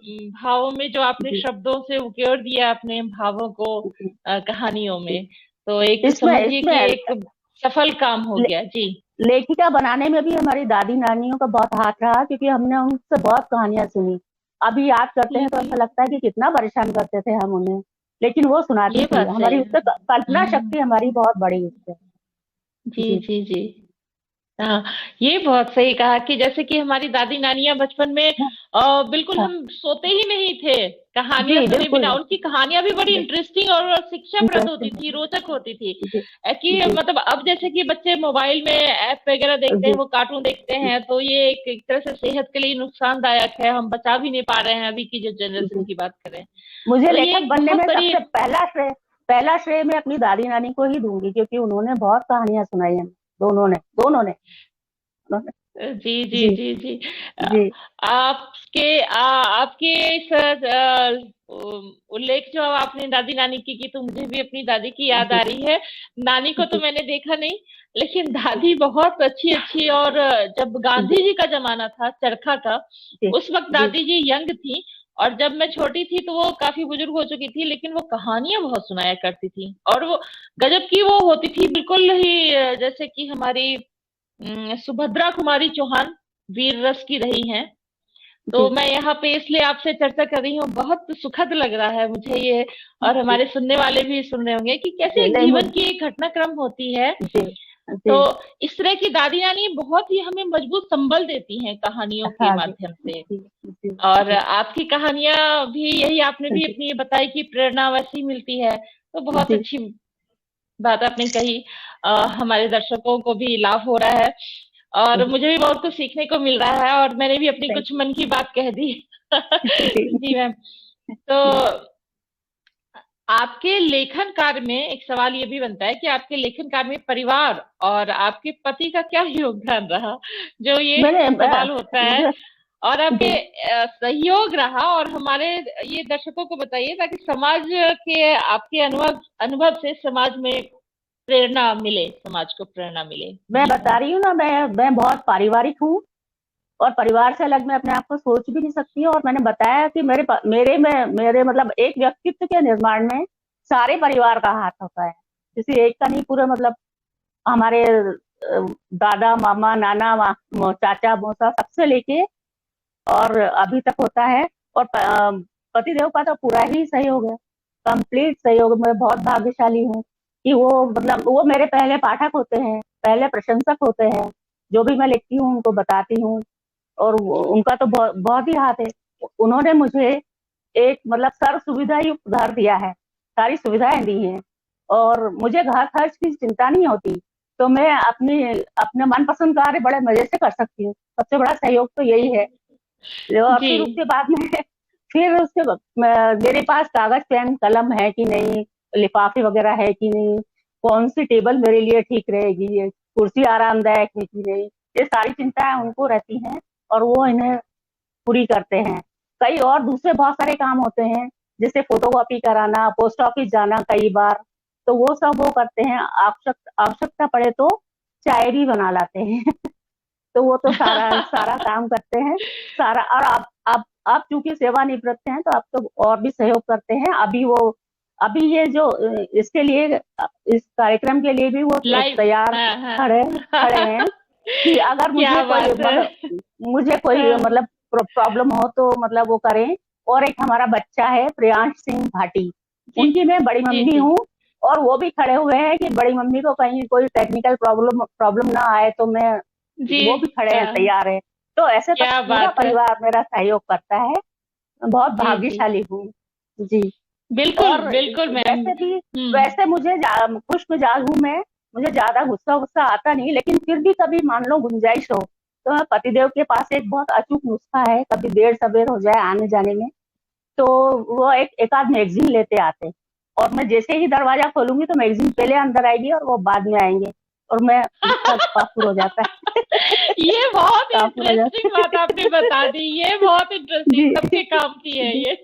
भावों में जो आपने जी। शब्दों से उकेर दिया अपने भावों को जी। कहानियों जी। में, तो एक इसमें समझिए कि इसमें एक सफल काम हो ले, गया जी। लेखिका बनाने में भी हमारी दादी नानियों का बहुत हाथ रहा, क्योंकि हमने उनसे बहुत कहानियां सुनी। अभी याद करते हैं तो ऐसा लगता है कि कितना परेशान करते थे हम उन्हें, लेकिन वो सुनाती ये थी। बात सही हमारी है। उससे कल्पना शक्ति हमारी बहुत बड़ी उससे। जी जी। जी जी। हाँ, ये बहुत सही कहा कि जैसे कि हमारी दादी नानियां बचपन में हाँ, बिल्कुल हाँ, हम सोते ही नहीं थे कहानियां जी सुने बिल्कुल। बिना। उनकी कहानियां भी बड़ी इंटरेस्टिंग और शिक्षाप्रद होती इंटरेस्टिंग थी, होती रोचक होती थी। है। जी कि जी मतलब अब जैसे कि बच्चे मोबाइल में ऐप वगैरह देखते हैं, जी वो कार्टून देखते जी हैं, तो ये एक तरह से सेहत के लिए नुकसानदायक है। हम बचा भी नहीं पा रहे हैं अभी की जो जनरेशन जी। की बात करें। मुझे तो ये लेखक एक बनने बहुत में बड़ी। सबसे पहला श्रेय मैं अपनी दादी नानी को ही दूंगी, क्योंकि उन्होंने बहुत कहानियां सुनाई हैं। दोनों ने उन्होंने- जी जी जी जी जी। अ, जी आपके इस उल्लेख जो आपने दादी नानी की तो मुझे भी अपनी दादी की याद आ जी रही है। नानी को तो जी मैंने देखा नहीं, लेकिन दादी बहुत अच्छी अच्छी। और जब जी गांधी जी का जमाना था, चरखा का, जी उस वक्त जी दादी जी यंग थी। और जब मैं छोटी थी तो वो काफी बुजुर्ग हो चुकी थी, लेकिन वो कहानियां बहुत सुनाया करती थी। और वो गजब की वो होती थी, बिल्कुल ही जैसे कि हमारी सुभद्रा कुमारी चौहान वीर रस की रही हैं। तो जी मैं यहाँ पे इसलिए आपसे चर्चा कर रही हूँ, बहुत सुखद लग रहा है मुझे ये। और जी हमारे सुनने वाले भी सुन रहे होंगे कि कैसे जी एक नहीं जीवन की एक घटनाक्रम होती है। जी तो जी इस तरह की दादी नानी बहुत ही हमें मजबूत संबल देती हैं कहानियों के हाँ जी माध्यम से। जी जी और जी आपकी कहानियां भी यही, आपने भी जी अपनी ये बताई कि प्रेरणा वैसी मिलती है। तो बहुत जी अच्छी बात आपने कही। हमारे दर्शकों को भी लाभ हो रहा है, और जी मुझे भी बहुत कुछ सीखने को मिल रहा है, और मैंने भी अपनी थैंक कुछ मन की बात कह दी। जी जी मैम। तो जी आपके लेखन कार्य में एक सवाल ये भी बनता है कि आपके लेखन कार्य में परिवार और आपके पति का क्या योगदान रहा, जो ये मैंने सवाल होता है। मुझे और आपके जी सहयोग रहा, और हमारे ये दर्शकों को बताइए ताकि समाज के आपके अनुभव अनुभव से समाज में प्रेरणा मिले, समाज को प्रेरणा मिले। मैं जी बता मैम। रही हूँ ना, मैं बहुत पारिवारिक हूँ, और परिवार से अलग मैं अपने आप को सोच भी नहीं सकती हूँ। और मैंने बताया कि मेरे मतलब एक व्यक्तित्व के निर्माण में सारे परिवार का हाथ होता है, किसी एक का नहीं। पूरे मतलब हमारे दादा मामा नाना चाचा मौसा सबसे लेके और अभी तक होता है। और पतिदेव का तो पूरा ही सहयोग है, कंप्लीट सहयोग। मैं बहुत भाग्यशाली हूँ कि वो मेरे पहले पाठक होते हैं, पहले प्रशंसक होते हैं। जो भी मैं लिखती हूँ उनको बताती हूँ, और उनका तो बहुत बहुत ही हाथ है। उन्होंने मुझे एक मतलब सर्व सुविधा युक्त घर दिया है, सारी सुविधाएं दी हैं, और मुझे घर खर्च की चिंता नहीं होती। तो मैं अपने मनपसंद कार्य बड़े मजे से कर सकती हूँ। सबसे बड़ा सहयोग तो यही है। और जी फिर उसके बाद में फिर उसके बाद मेरे पास कागज पेन कलम है कि नहीं, लिफाफे वगैरह है कि नहीं, कौन सी टेबल मेरे लिए ठीक रहेगी, ये कुर्सी आरामदायक है कि नहीं, ये सारी चिंताएं उनको रहती हैं, और वो इन्हें पूरी करते हैं। कई और दूसरे बहुत सारे काम होते हैं, जैसे फोटोकॉपी कराना, पोस्ट ऑफिस जाना कई बार, तो वो सब वो करते हैं। आवश्यकता पड़े तो चाय भी बना लाते हैं। तो वो तो सारा सारा काम करते हैं, सारा। और आप चूंकि सेवानिवृत्त हैं, तो आप तो और भी सहयोग करते हैं। अभी ये जो इसके लिए, इस कार्यक्रम के लिए भी वो लाइव। तैयार हाँ हाँ। खड़े खड़े हैं कि अगर क्या बात है। मुझे कोई हाँ, मतलब प्रॉब्लम हो तो मतलब वो करें। और एक हमारा बच्चा है प्रियांश सिंह भाटी, जी उनकी मैं बड़ी जी मम्मी जी हूँ। और वो भी खड़े हुए हैं कि बड़ी मम्मी को कहीं कोई टेक्निकल प्रॉब्लम प्रॉब्लम ना आए, तो मैं जी। वो भी खड़े हैं, हाँ, तैयार है। तो ऐसे तो क्या पूरा बात है। परिवार मेरा सहयोग करता है। बहुत जी जी। भाग्यशाली हूँ। जी। बिल्कुल और बिल्कुल मैम। वैसे मुझे खुश मिजाज हूँ मैं। मुझे ज्यादा गुस्सा गुस्सा आता नहीं, लेकिन फिर भी कभी मान लो गुंजाइश हो, तो मैं पतिदेव के पास एक बहुत अचूक नुस्खा है, कभी देर सवेर हो जाए आने जाने में, तो वो एक आध मैगजीन लेते आते, और मैं जैसे ही दरवाजा खोलूंगी तो मैगजीन पहले अंदर आएगी और वो बाद में आएंगे, और मैं गुस्सा काफूर हो जाता है। ये बहुत काफूर हो इंटरेस्टिंग जाता बात आपने बता दी, ये बहुत है। इंटरेस्टिंग, सबके जी काम की है जी ये।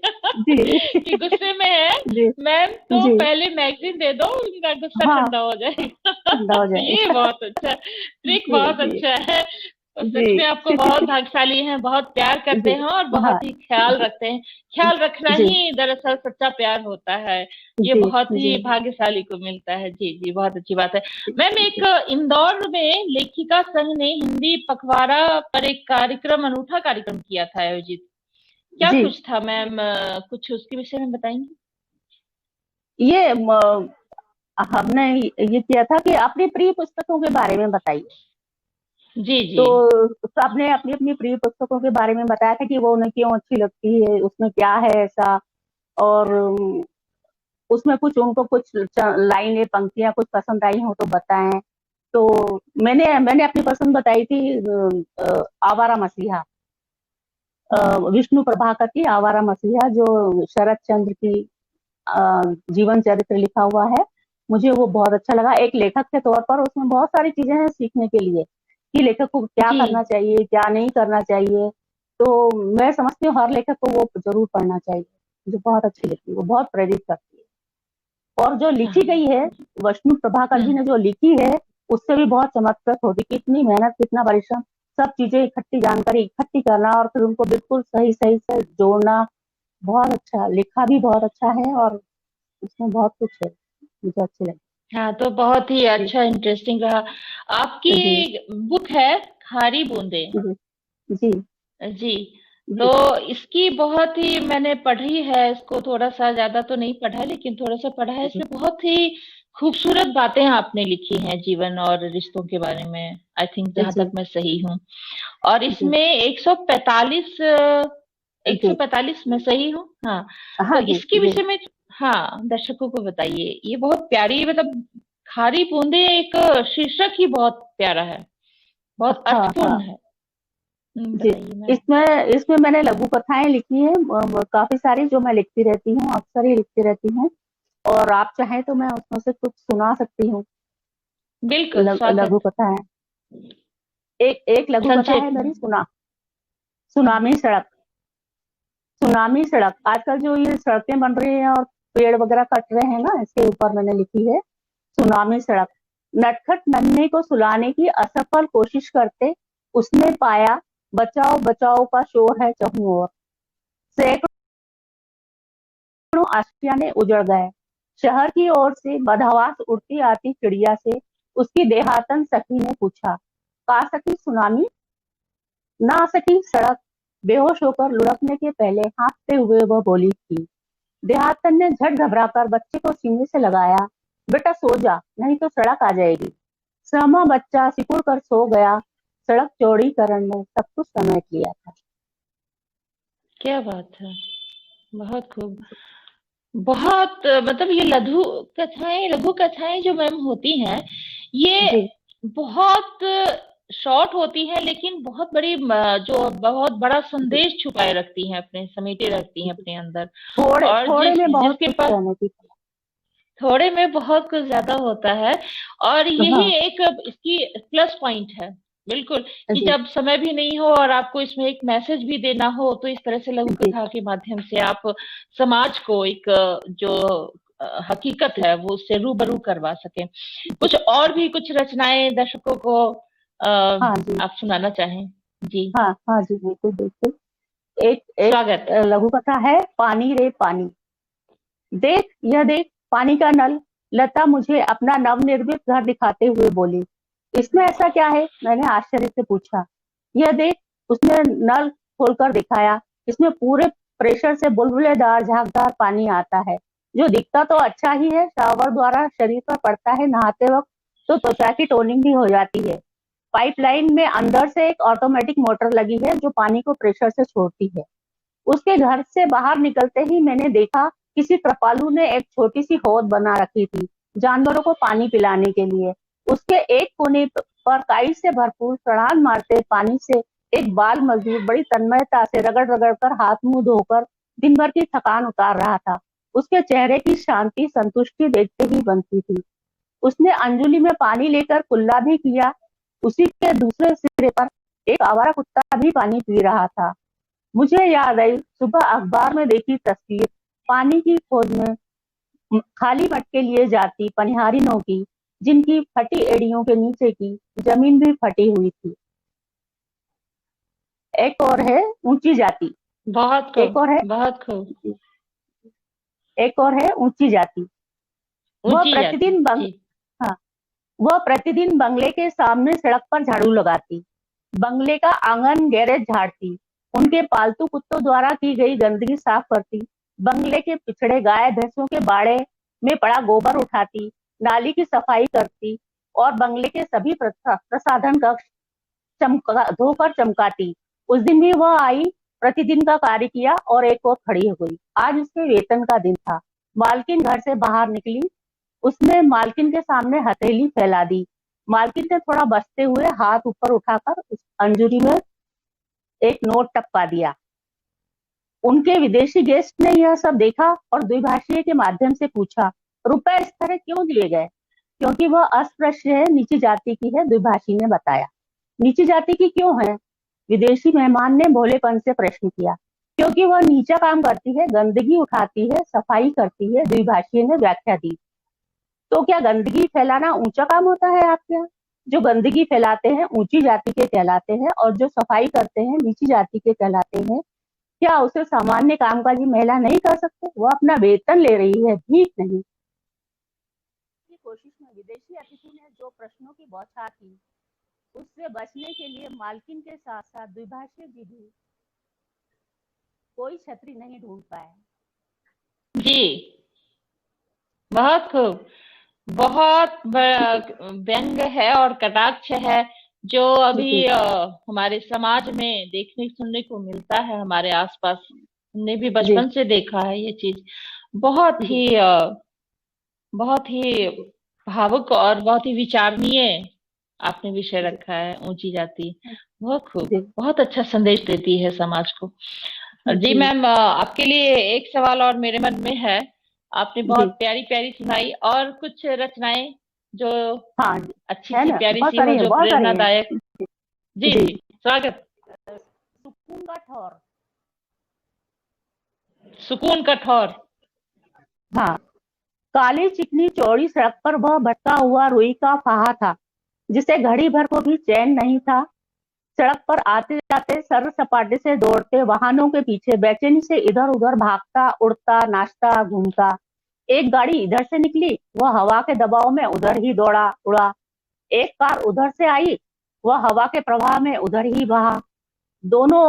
जी कि गुस्से में है जी मैम, तो जी पहले मैगजीन दे दो, उनका गुस्सा हाँ, ठंडा हो ठंडा जाएगा। हो ये जाएगा। बहुत अच्छा ट्रिक, जी बहुत जी अच्छा है। तो जी सच में आपको बहुत भाग्यशाली हैं, बहुत प्यार करते जी हैं और हाँ बहुत ही ख्याल जी रखते हैं। ख्याल रखना जी ही दरअसल सच्चा प्यार होता है। ये जी बहुत ही जी भाग्यशाली को मिलता है। जी जी, बहुत अच्छी बात है। मैम, एक इंदौर में लेखिका संघ ने हिंदी पखवाड़ा पर एक कार्यक्रम, अनूठा कार्यक्रम किया था आयोजित। क्या जी कुछ था मैम, कुछ उसके विषय में बताएंगी? ये हमने ये किया था कि अपनी प्रिय पुस्तकों के बारे में बताइए। जी जी। तो सबने अपनी अपनी प्रिय पुस्तकों के बारे में बताया था कि वो उन्हें क्यों अच्छी लगती है, उसमें क्या है ऐसा। और उसमें कुछ उनको कुछ लाइनें पंक्तियां कुछ पसंद आई हो तो बताएं। तो मैंने मैंने अपनी पसंद बताई थी आवारा मसीहा, विष्णु प्रभाकर की आवारा मसीहा, जो शरत चंद्र की जीवन चरित्र लिखा हुआ है। मुझे वो बहुत अच्छा लगा। एक लेखक के तौर पर उसमें बहुत सारी चीजें हैं सीखने के लिए, कि लेखक को क्या जी करना चाहिए, क्या नहीं करना चाहिए। तो मैं समझती हूँ हर लेखक को वो जरूर पढ़ना चाहिए। मुझे बहुत अच्छी लगती है, वो बहुत प्रेरित करती है। और जो लिखी हाँ। गई है, विष्णु प्रभाकर जी हम्म। ने जो लिखी है, उससे भी बहुत चमत्कृत होती। कितनी मेहनत, कितना परिश्रम, सब चीजें इकट्ठी, जानकारी इकट्ठी करना और फिर उनको बिल्कुल सही सही से जोड़ना। बहुत अच्छा लिखा, भी बहुत अच्छा है, और उसमें बहुत कुछ है, मुझे अच्छी लगी। हाँ, तो बहुत ही जी अच्छा इंटरेस्टिंग रहा। जी आपकी बुक है खारी बूंदे। जी जी जी। तो जी इसकी बहुत ही मैंने पढ़ी है, इसको थोड़ा सा ज्यादा तो नहीं पढ़ा लेकिन थोड़ा सा पढ़ा है। जी इसमें बहुत ही खूबसूरत बातें आपने लिखी हैं जीवन और रिश्तों के बारे में, आई थिंक जहां तक जी मैं सही हूँ। और जी इसमें 145, जी। 145 मैं सही हूँ? हाँ। तो हाँ जी इसके जी। विषय में, हाँ, दर्शकों को बताइए। ये बहुत प्यारी, मतलब खारी बूंदे एक शीर्षक ही बहुत प्यारा है, बहुत हाँ अर्थपूर्ण हाँ है। जी। बताइए मैम। इसमें इसमें मैंने लघु कथाएं लिखी हैं, काफी सारी, जो मैं लिखती रहती हूँ, अक्सर ही लिखती रहती हूँ। और आप चाहें तो मैं उसमें से कुछ सुना सकती हूँ। बिल्कुल, स्वागत। लघु कथाएं, एक एक लघु कथा है संक्षेप में। मेरी, सुना, हुँ, सुनामी सड़क। सुनामी सड़क, आजकल जो ये सड़कें बन रही हैं और पेड़ वगैरह कट रहे हैं ना, इसके ऊपर मैंने लिखी है। सुनामी सड़क। नटखट नन्हे को सुलाने की असफल कोशिश करते उसने पाया, बचाओ बचाओ का शोर है चहुँ ओर। सैकड़ों आशियाने उजड़ गए। शहर की ओर से बदहवास उड़ती आती चिड़िया से उसकी देहातन सखी ने पूछा, का सकी सुनामी? ना सकी सड़क। बेहोश होकर लुढ़कने के पहले हाँफते हुए वह बोली थी। देहातन ने झट घबराकर बच्चे को सीने से लगाया। बेटा सो जा, नहीं तो सड़क आ जाएगी। सहमा बच्चा सिकुड़ कर सो गया। सड़क चौड़ीकरण ने सब कुछ समेट लिया था। क्या बात है! बहुत खूब। बहुत मतलब ये लघु कथाएँ जो मैम होती हैं, ये जी। बहुत शॉर्ट होती हैं लेकिन बहुत बड़ी जो बहुत बड़ा जी संदेश छुपाए रखती हैं, अपने समेटे रखती हैं जी। अपने अंदर। थोड़े और थोड़े में बहुत जिसके कुछ पास कहने की। थोड़े में बहुत कुछ ज़्यादा होता है। और यही हाँ एक इसकी प्लस पॉइंट है। बिल्कुल, कि जी जब समय भी नहीं हो और आपको इसमें एक मैसेज भी देना हो, तो इस तरह से लघु जी कथा के माध्यम से आप समाज को एक जो हकीकत जी है वो उससे रूबरू करवा सकें। जी कुछ और भी कुछ रचनाएँ दर्शकों को हाँ जी। आप सुनाना चाहें? जी, हाँ हाँ जी, बिल्कुल बिल्कुल। एक एक स्वागत। लघु कथा है, पानी रे पानी। देख, यह देख, पानी का नल। लता मुझे अपना नवनिर्मित घर दिखाते हुए बोली। इसमें ऐसा क्या है, मैंने आश्चर्य से पूछा। यह देख, उसने नल खोलकर दिखाया। इसमें पूरे प्रेशर से बुलबुलेदार झागदार पानी आता है, जो दिखता तो अच्छा ही है। शावर द्वारा शरीर पर पड़ता है नहाते वक्त, तो त्वचा की टोनिंग भी हो जाती है। पाइपलाइन में अंदर से एक ऑटोमेटिक मोटर लगी है, जो पानी को प्रेशर से छोड़ती है। उसके घर से बाहर निकलते ही मैंने देखा, किसी कृपालु ने एक छोटी सी हौद बना रखी थी जानवरों को पानी पिलाने के लिए। उसके एक कोने पर काई से भरपूर छलांग मारते पानी से एक बाल मजदूर बड़ी तन्मयता से रगड़ रगड़ कर हाथ मुंह धोकर दिन भर की थकान उतार रहा था। उसके चेहरे की शांति संतुष्टि देखते ही बनती थी। उसने अंजुली में पानी लेकर कुल्ला भी किया। उसी के दूसरे सिरे पर एक आवारा कुत्ता भी पानी पी रहा था। मुझे याद आई सुबह अखबार में देखी तस्वीर, पानी की खोज में खाली मटके लिए जाती पनिहारिनों की, जिनकी फटी एड़ियों के नीचे की जमीन भी फटी हुई थी। एक और है ऊंची जाति। बहुत एक और है खूब, बहुत खूब। एक और है ऊंची जाति। वह ऊँची जाति। प्रतिदिन बंग जी। हाँ, वह प्रतिदिन बंगले के सामने सड़क पर झाड़ू लगाती, बंगले का आंगन गैरेज झाड़ती, उनके पालतू कुत्तों द्वारा की गई गंदगी साफ करती, बंगले के पिछड़े गाय भैंसों के बाड़े में पड़ा गोबर उठाती, नाली की सफाई करती और बंगले के सभी प्रसाधन कक्ष धोकर चमकाती। उस दिन भी वह आई, प्रतिदिन का कार्य किया और एक और खड़ी हो गई। आज उसके वेतन का दिन था। मालकिन घर से बाहर निकली। उसने मालकिन के सामने हथेली फैला दी। मालकिन ने थोड़ा बचते हुए हाथ ऊपर उठाकर उस अंजूरी में एक नोट टपका दिया। उनके विदेशी गेस्ट ने यह सब देखा और द्विभाषीय के माध्यम से पूछा, रुपए इस तरह क्यों दिए गए? क्योंकि वह अस्पृश्य है, नीची जाति की है, द्विभाषी ने बताया। नीची जाति की क्यों है? विदेशी मेहमान ने भोलेपन से प्रश्न किया। क्योंकि वह नीचा काम करती है, गंदगी उठाती है, सफाई करती है, द्विभाषी ने व्याख्या दी। तो क्या गंदगी फैलाना ऊंचा काम होता है आपके यहाँ? जो गंदगी फैलाते हैं ऊंची जाति के कहलाते हैं और जो सफाई करते हैं नीची जाति के कहलाते हैं। क्या उसे सामान्य कामकाजी महिला नहीं कर सकते? वह अपना वेतन ले रही है, भीख नहीं। की कोशिश में विदेशी अतिथि ने जो प्रश्नों की बौछार की, उससे बचने के लिए मालकिन के साथ साथ द्विभाषी जी भी कोई छतरी नहीं ढूंढ पाए। जी, बहुत खूब। बहुत व्यंग है और कटाक्ष है जो अभी हमारे समाज में देखने सुनने को मिलता है। हमारे आसपास हमने भी बचपन से देखा है ये चीज। बहुत ही भावुक और बहुत ही विचारणीय आपने विषय रखा है, ऊंची जाति। बहुत खूब, बहुत अच्छा संदेश देती है समाज को। जी मैम, आपके लिए एक सवाल और मेरे मन में है। आपने बहुत प्यारी प्यारी सुनाई और कुछ रचनाएं जो अच्छी सी प्यारी सी हो, जो प्रेरणादायक। जी जी, स्वागत। सुकून का ठौर। सुकून का ठौर। हाँ, काली चिकनी चौड़ी सड़क पर वह भटका हुआ रुई का फाहा था, जिसे घड़ी भर को भी चैन नहीं था। सड़क पर आते जाते सर सपाटे से दौड़ते वाहनों के पीछे बेचैनी से इधर उधर भागता, उड़ता, नाचता, घूमता। एक गाड़ी इधर से निकली, वह हवा के दबाव में उधर ही दौड़ा उड़ा। एक कार उधर से आई, वह हवा के प्रवाह में उधर ही बहा। दोनों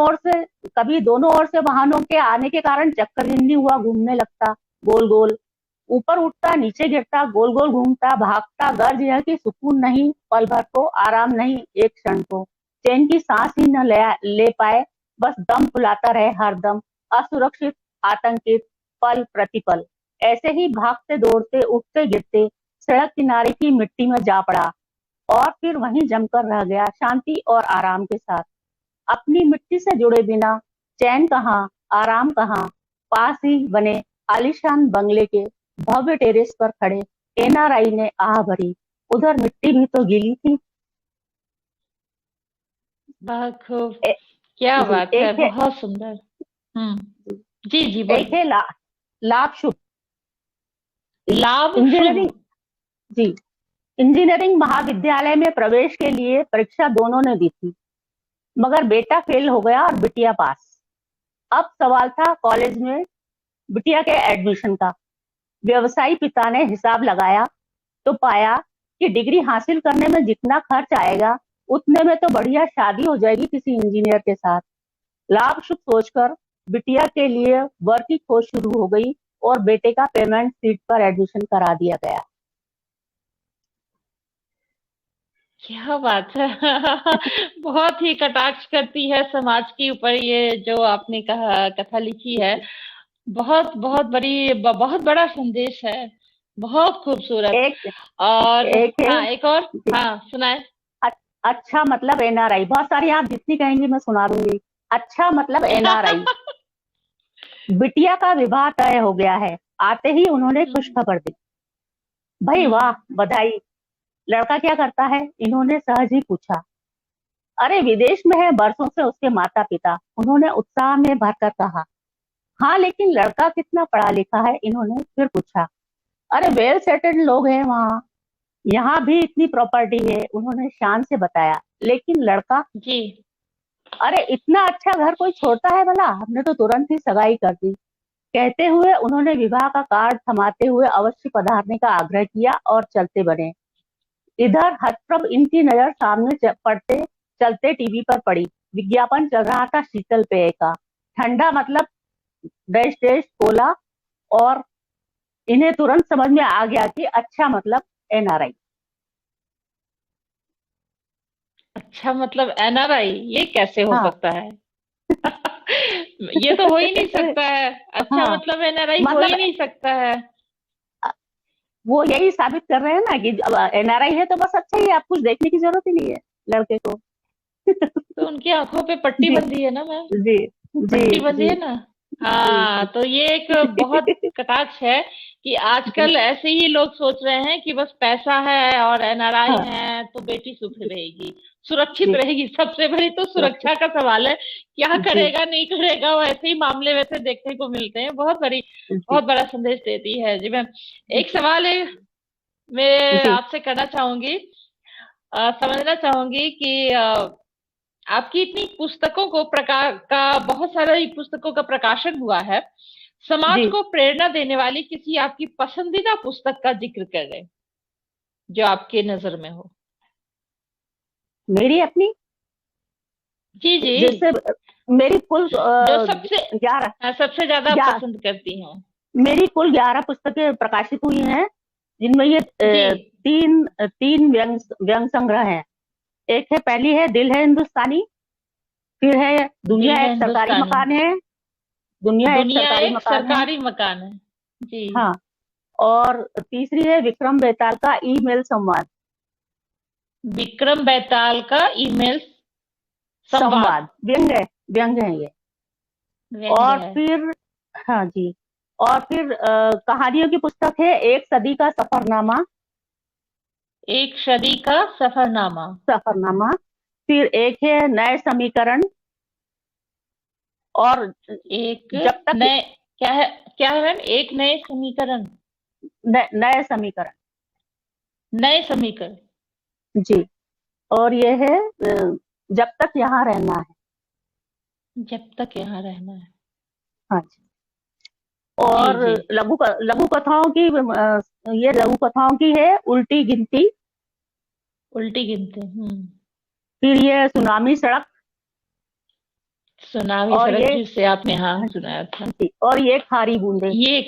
ओर से वाहनों के आने के कारण चक्करगिंडी हुआ घूमने लगता, गोल गोल। ऊपर उठता, नीचे गिरता, गोल गोल घूमता, भागता। गर्ज यह कि सुकून नहीं, पल भर को आराम नहीं, एक क्षण को चैन की सांस ही न ले पाए, बस दम फुलाता रहे हरदम, असुरक्षित, आतंकित, पल प्रतिपल। ऐसे ही भागते दौड़ते, उठते गिरते सड़क किनारे की मिट्टी में जा पड़ा और फिर वहीं जमकर रह गया, शांति और आराम के साथ। अपनी मिट्टी से जुड़े बिना चैन कहाँ, आराम कहाँ। पास ही बने आलीशान बंगले के भव्य टेरेस पर खड़े एनआरआई ने आह भरी, उधर मिट्टी भी तो गीली थी। बहुत खूब, क्या बात है, बहुत सुंदर। जी जी बोलिए। एक है लाभ शुभ। इंजीनियरिंग। जी, इंजीनियरिंग महाविद्यालय में प्रवेश के लिए परीक्षा दोनों ने दी थी, मगर बेटा फेल हो गया और बिटिया पास। अब सवाल था कॉलेज में बिटिया के एडमिशन का। व्यवसायी पिता ने हिसाब लगाया तो पाया कि डिग्री हासिल करने में जितना खर्च आएगा उतने में तो बढ़िया शादी हो जाएगी किसी इंजीनियर के साथ। लाभ शुभ सोचकर बिटिया के लिए वर की खोज शुरू हो गई और बेटे का पेमेंट सीट पर एडमिशन करा दिया गया। क्या बात है। बहुत ही कटाक्ष करती है समाज के ऊपर ये जो आपने कथा लिखी है। बहुत बहुत बड़ा संदेश है, बहुत खूबसूरत। और एक और सुनाए। अच्छा मतलब एनआरआई। बहुत सारी आप जितनी कहेंगी मैं सुना दूंगी। अच्छा मतलब एनआरआई। बिटिया का विवाह तय हो गया है। आते ही उन्होंने खुश खबर दी। भाई वाह, बधाई। लड़का क्या करता है? इन्होंने सहज ही पूछा। अरे विदेश में है बरसों से उसके माता पिता, उन्होंने उत्साह में भरकर कहा। हाँ लेकिन लड़का कितना पढ़ा लिखा है? इन्होंने फिर पूछा। अरे वेल सेटल्ड लोग हैं वहाँ, यहाँ भी इतनी प्रॉपर्टी है, उन्होंने शान से बताया। लेकिन लड़का जी, अरे इतना अच्छा घर कोई छोड़ता है भला? हमने तो तुरंत ही सगाई कर दी। कहते हुए उन्होंने विवाह का कार्ड थमाते हुए अवश्य पधारने का आग्रह किया और चलते बने। इधर हतप्रभ इनकी नजर सामने पड़ते चलते टीवी पर पड़ी। विज्ञापन चल रहा था शीतल पेय का। ठंडा मतलब डैश डैश कोला, और इन्हें तुरंत समझ में आ गया कि अच्छा मतलब एनआरआई। अच्छा, मतलब एनआरआई, ये कैसे हो हाँ। सकता है? ये तो हो ही नहीं सकता है। अच्छा, हाँ मतलब एनआरआई हो ही मतलब नहीं सकता है। वो यही साबित कर रहे हैं ना कि अब एनआरआई है तो बस अच्छा ही है, आप कुछ देखने की जरूरत ही नहीं है लड़के को। तो उनकी आंखों पे पट्टी जी बंधी है ना मैम? जी जी पट्टी बंधी जी है ना? जी हाँ, जी। तो ये एक बहुत कटाक्ष है कि जी आजकल ऐसे ही लोग सोच रहे हैं कि बस पैसा है और एनआरआई हाँ है तो बेटी सुख रहेगी, सुरक्षित जी रहेगी। सबसे बड़ी तो सुरक्षित। सुरक्षा का सवाल है, क्या जी करेगा नहीं करेगा, वैसे ही मामले वैसे देखने को मिलते हैं। जी बहुत बड़ा संदेश देती है जी मैम। एक सवाल है, मैं जी आपसे करना चाहूंगी, समझना चाहूंगी कि आपकी इतनी पुस्तकों को बहुत सारी पुस्तकों का प्रकाशन हुआ है, समाज जी। को प्रेरणा देने वाली किसी आपकी पसंदीदा पुस्तक का जिक्र करें जो आपके नजर में हो। मेरी अपनी, जी जी। जैसे मेरी कुल जो सबसे 11, सबसे ज्यादा आप या पसंद करती हो। मेरी कुल 11 पुस्तकें प्रकाशित हुई हैं, जिनमें ये जी। तीन तीन व्यंग व्यंग संग्रह हैं। एक है, पहली है दिल है हिंदुस्तानी, फिर है दिल दुनिया है एक सरकारी हिंदुस्तानी। मकान है, दुनिया एक दुनिया सरकारी एक मकान है। सरकारी मकान है। जी। हाँ। और तीसरी है विक्रम बेताल का ईमेल संवाद। विक्रम बैताल का ईमेल संवाद। संवाद व्यंग है, व्यंग है ये। व्यंग्य और है। फिर, हाँ जी, और फिर कहानियों की पुस्तक है एक सदी का सफरनामा। एक सदी का सफरनामा। सफरनामा। फिर एक है नए समीकरण। और एक जब तक, नए, क्या है, क्या है मैम? एक नए समीकरण। नए समीकरण। नए समीकरण। जी। और ये है जब तक यहाँ रहना है। जब तक यहाँ रहना है। हाँ जी। जी और जी। लघु कथाओं की, ये लघु कथाओं की है उल्टी गिनती। उल्टी गिनते। फिर ये सुनामी सड़क। सुना भी और सड़क, ये, जिससे आपने हाँ हाँ सुनाया था। जी, और ये खारी बूंदे। ये,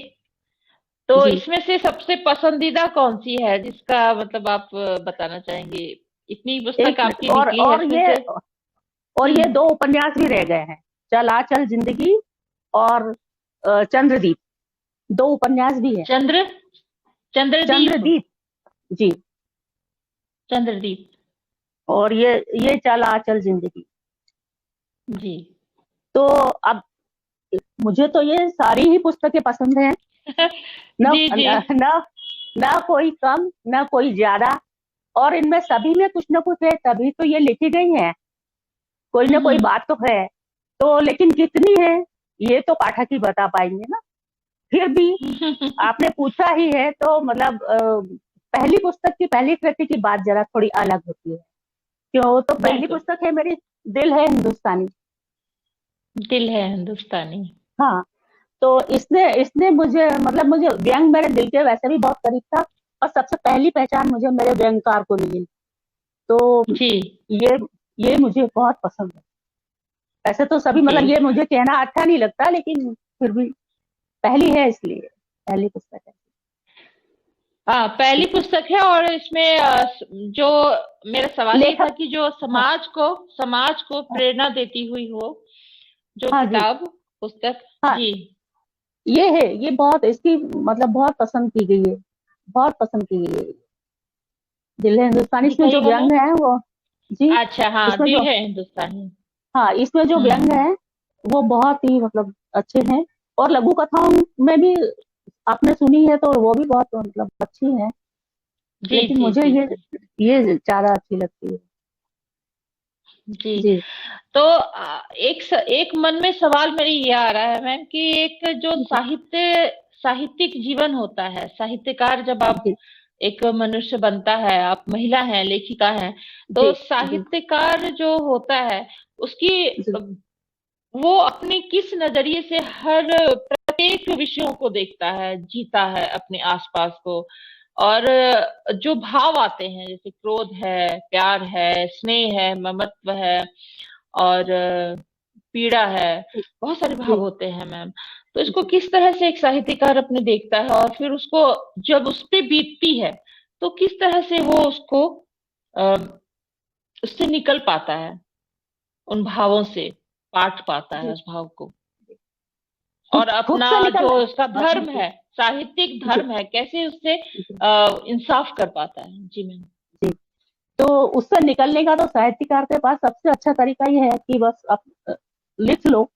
तो जी। इसमें से सबसे पसंदीदा कौन सी है जिसका मतलब आप बताना चाहेंगे? इतनी पुस्तक एक आपकी और निकली है और इसमें ये से। और ये हम्म। दो उपन्यास भी रह गए हैं, चल आचल जिंदगी और चंद्रदीप। दो उपन्यास भी है। चंद्र चंद्रदीप। चंद्रदीप। जी। चंद्रदीप। और ये चल आचल जिंदगी। जी। तो अब मुझे तो ये सारी ही पुस्तकें पसंद हैं। न जी जी। न न न कोई कम, न कोई ज्यादा। और इनमें सभी में कुछ न कुछ है, तभी तो ये लिखी गई है। कोई ना कोई हम्म। बात तो है। तो लेकिन कितनी है, ये तो पाठक ही बता पाएंगे ना। फिर भी आपने पूछा ही है तो मतलब पहली पुस्तक की, पहली कृति की बात जरा थोड़ी अलग होती है। क्यों? तो पहली बिल्कुल। पुस्तक है मेरी दिल है हिंदुस्तानी। दिल है हिंदुस्तानी। हाँ। तो इसने इसने मुझे मतलब, मुझे व्यंग मेरे दिल के वैसे भी बहुत करीब था। और सबसे पहली पहचान मुझे मेरे व्यंगकार को मिली। तो जी ये ये मुझे बहुत पसंद है। वैसे तो सभी, जी। मतलब ये मुझे कहना अच्छा नहीं लगता, लेकिन फिर भी पहली है, इसलिए पहली पुस्तक है। हाँ, पहली पुस्तक है। और इसमें जो मेरा सवाल ये था लेखक। कि जो हाँ समाज को हाँ प्रेरणा देती हुई हो, जो हाँ जी। किताब, पुस्तक। हाँ, जी। ये है, ये बहुत इसकी मतलब बहुत पसंद की गई है, बहुत पसंद की गई है। दिल है हिंदुस्तानी, इसमें जो दिखाइएगा व्यंग मैम। है वो, जी, अच्छा, हाँ, इसमें दिल जो, है हिंदुस्तानी। हाँ इसमें जो व्यंग हम्म। है वो बहुत ही मतलब अच्छे हैं। और लघु कथाओं में भी आपने सुनी है तो वो भी बहुत मतलब अच्छी है। जी लेकिन जी मुझे जी ये ज्यादा अच्छी लगती है। जी। जी तो एक मन में सवाल मेरी ये आ रहा है मैम कि एक जो जी साहित्यिक जीवन होता है, साहित्यकार जब आप, जी एक मनुष्य बनता है, आप महिला हैं, लेखिका हैं, जी तो जी साहित्यकार जो होता है उसकी, जी वो अपने किस नजरिए से हर प्रत्येक विषयों को देखता है, जीता है अपने आसपास को। और जो भाव आते हैं, जैसे क्रोध है, प्यार है, स्नेह है, ममत्व है, और पीड़ा है, बहुत सारे भाव जी होते हैं मैम। तो इसको जी किस तरह से एक साहित्यकार अपने देखता है, और फिर उसको जब उस पे बीतती है तो किस तरह से वो उसको अ, उससे निकल पाता है, उन भावों से पाठ पाता है जी, उस भाव को, खुद और खुद अपना से निकल। जो उसका हाँ, धर्म जी, है, साहित्यिक जी, धर्म है, कैसे उससे जी, इंसाफ कर पाता है। जी मैम। जी। तो उससे निकलने का तो साहित्यकार के पास सबसे अच्छा तरीका ये है कि बस लिख लो,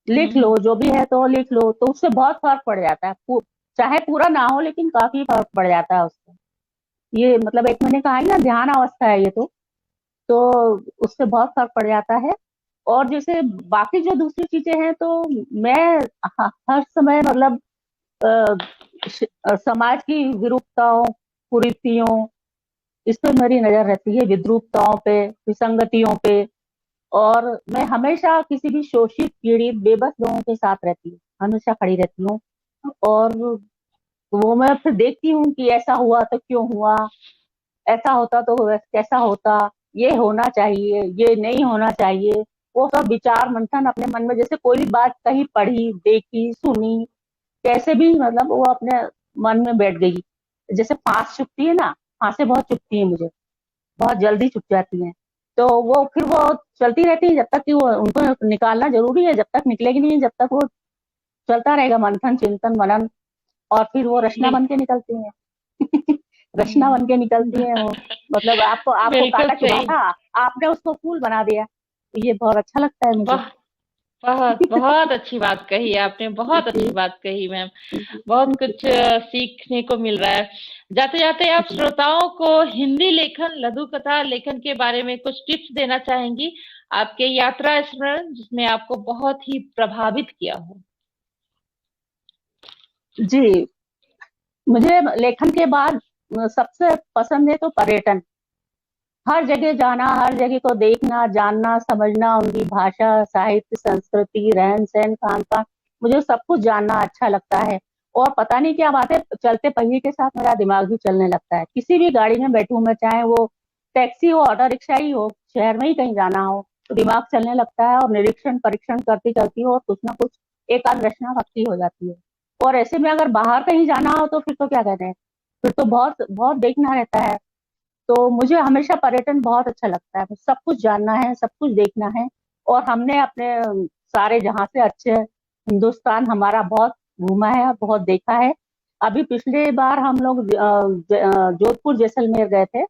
लिख लो, हम्म। जो भी है तो लिख लो, तो उससे बहुत फर्क पड़ जाता है। चाहे पूरा ना हो लेकिन काफी फर्क पड़ जाता है उससे। ये मतलब एक मैंने कहा है ना, ध्यान अवस्था है ये तो उससे बहुत फर्क पड़ जाता है। और जैसे बाकी जो दूसरी चीजें हैं तो मैं हर समय मतलब समाज की विरूपताओं, कुरीतियों, इस पे मेरी नजर रहती है, विद्रूपताओं पे, विसंगतियों पे। और मैं हमेशा किसी भी शोषित, पीड़ित, बेबस लोगों के साथ रहती हूँ, हमेशा खड़ी रहती हूँ। और वो मैं फिर देखती हूँ कि ऐसा हुआ तो क्यों हुआ, ऐसा होता तो कैसा होता, ये होना चाहिए, ये नहीं होना चाहिए। वो सब विचार मंथन अपने मन में, जैसे कोई भी बात कहीं पढ़ी, देखी, सुनी, कैसे भी मतलब वो अपने मन में बैठ गई। जैसे फांस चुभती है ना, फांसें बहुत चुभती है मुझे, बहुत जल्दी चुभ जाती हैं। तो वो फिर वो चलती रहती है जब तक कि वो, उनको निकालना जरूरी है, जब तक निकलेगी नहीं, जब तक वो चलता रहेगा मंथन, चिंतन, मनन। और फिर वो रचना बिल- बन के निकलती हैं। रचना बन के निकलती हैं वो। हम्म। मतलब आपको आपको बिल्कुल कांटा चुभा सही। था, आपने उसको फूल बना दिया। ये बहुत अच्छा लगता है मुझे। वाह, बहुत बहुत अच्छी बात कही आपने, बहुत अच्छी जी, बात कही मैम। जी, बहुत कुछ सीखने को मिल रहा है। जाते जाते आप जी। श्रोताओं को हिंदी लेखन, लघु कथा लेखन के बारे में कुछ टिप्स देना चाहेंगी, आपके यात्रा स्मरण जिसने आपको बहुत ही प्रभावित किया हो। जी, मुझे लेखन के बाद सबसे पसंद है तो पर्यटन। हर जगह जाना, हर जगह को देखना, जानना, समझना, उनकी भाषा, साहित्य, संस्कृति, रहन सहन, खान पान, मुझे सब कुछ जानना अच्छा लगता है। और पता नहीं क्या बात है, चलते पहिए के साथ मेरा दिमाग भी चलने लगता है। किसी भी गाड़ी में बैठूं मैं, चाहे वो टैक्सी हो, ऑटो रिक्शा ही हो, शहर में ही कहीं जाना हो, तो दिमाग चलने लगता है और निरीक्षण परीक्षण करती करती हो, और कुछ ना कुछ एक आध रचना पक्की हो जाती है। और ऐसे में अगर बाहर कहीं जाना हो तो फिर तो क्या कहते हैं, फिर तो बहुत बहुत देखना रहता है। तो मुझे हमेशा पर्यटन बहुत अच्छा लगता है, सब कुछ जानना है, सब कुछ देखना है। और हमने अपने सारे जहां से अच्छे, हिंदुस्तान हमारा बहुत घूमा है, बहुत देखा है। अभी पिछले बार हम लोग जोधपुर जैसलमेर गए थे।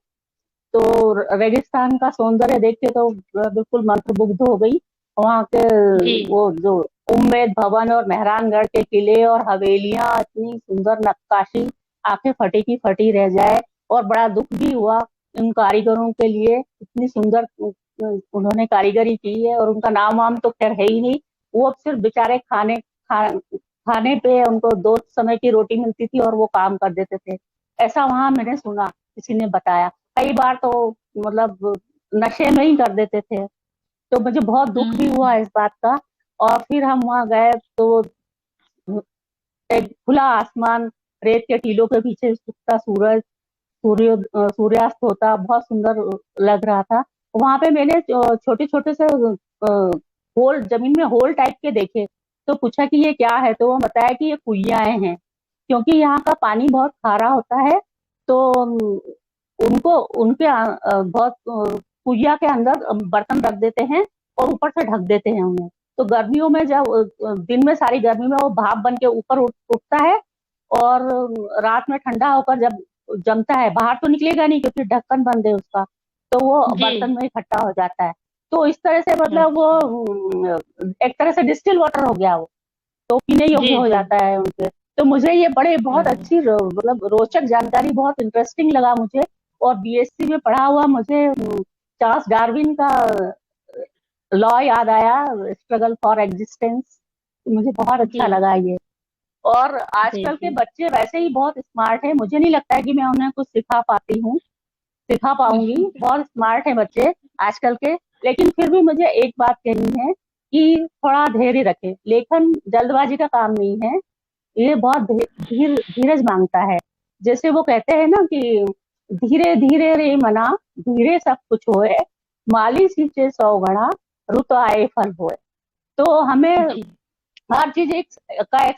तो रेगिस्तान का सौंदर्य देख के तो बिल्कुल मंत्रमुग्ध हो गई। वहाँ के जी। वो जो उम्मेद भवन और मेहरानगढ़ के किले और हवेलियां, इतनी सुंदर नक्काशी, आंखें फटी की फटी रह जाए। और बड़ा दुख भी हुआ उन कारीगरों के लिए, इतनी सुंदर उन्होंने कारीगरी की है, और उनका नाम वाम तो खैर है ही नहीं। वो सिर्फ बेचारे खाने पे उनको दो समय की रोटी मिलती थी और वो काम कर देते थे। ऐसा वहां मैंने सुना, किसी ने बताया। कई बार तो मतलब नशे में ही कर देते थे। तो मुझे बहुत दुख भी हुआ हम्म। इस बात का। और फिर हम वहां गए तो एक खुला आसमान, रेत के टीलों के पीछे उगता सूरज, सूर्यास्त होता, बहुत सुंदर लग रहा था। वहां पे मैंने छोटे छोटे से होल, जमीन में होल टाइप के देखे। तो पूछा कि ये क्या है, तो वो बताया कि ये कुइयाएं हैं, क्योंकि यहाँ का पानी बहुत खारा होता है। तो उनको उनके बहुत कुइया के अंदर बर्तन रख देते हैं और ऊपर से ढक देते हैं उन्हें। तो गर्मियों में जब दिन में सारी गर्मी में वो भाप बन के ऊपर उठता है, और रात में ठंडा होकर जब जमता है, बाहर तो निकलेगा नहीं क्योंकि ढक्कन बंद है उसका, तो वो जी। बर्तन में इकट्ठा हो जाता है। तो इस तरह से मतलब वो अच्छा। एक तरह से डिस्टिल वाटर हो गया वो, तो पीने योग्य जी हो जी। जाता है उनके। तो मुझे ये बड़े बहुत हम्म। अच्छी मतलब रोचक जानकारी, बहुत इंटरेस्टिंग लगा मुझे। और बीएससी में पढ़ा हुआ मुझे चार्ल्स डार्विन का लॉ याद आया, स्ट्रगल फॉर एग्जिस्टेंस। मुझे बहुत जी अच्छा लगा ये। और जी। आजकल के जी। बच्चे वैसे ही बहुत स्मार्ट है, मुझे नहीं लगता है कि मैं उन्हें कुछ सिखा पाती हूँ, सिखा पाऊंगी। बहुत स्मार्ट है बच्चे आजकल के। लेकिन फिर भी मुझे एक बात कहनी है कि थोड़ा धैर्य रखें, लेखन जल्दबाजी का काम नहीं है। ये बहुत धीरज मांगता है। जैसे वो कहते हैं ना कि धीरे धीरे रे मना, धीरे सब कुछ होए, माली सींचे सौ घड़ा, रुत आए फल होए। तो हमें जी। हर चीज एक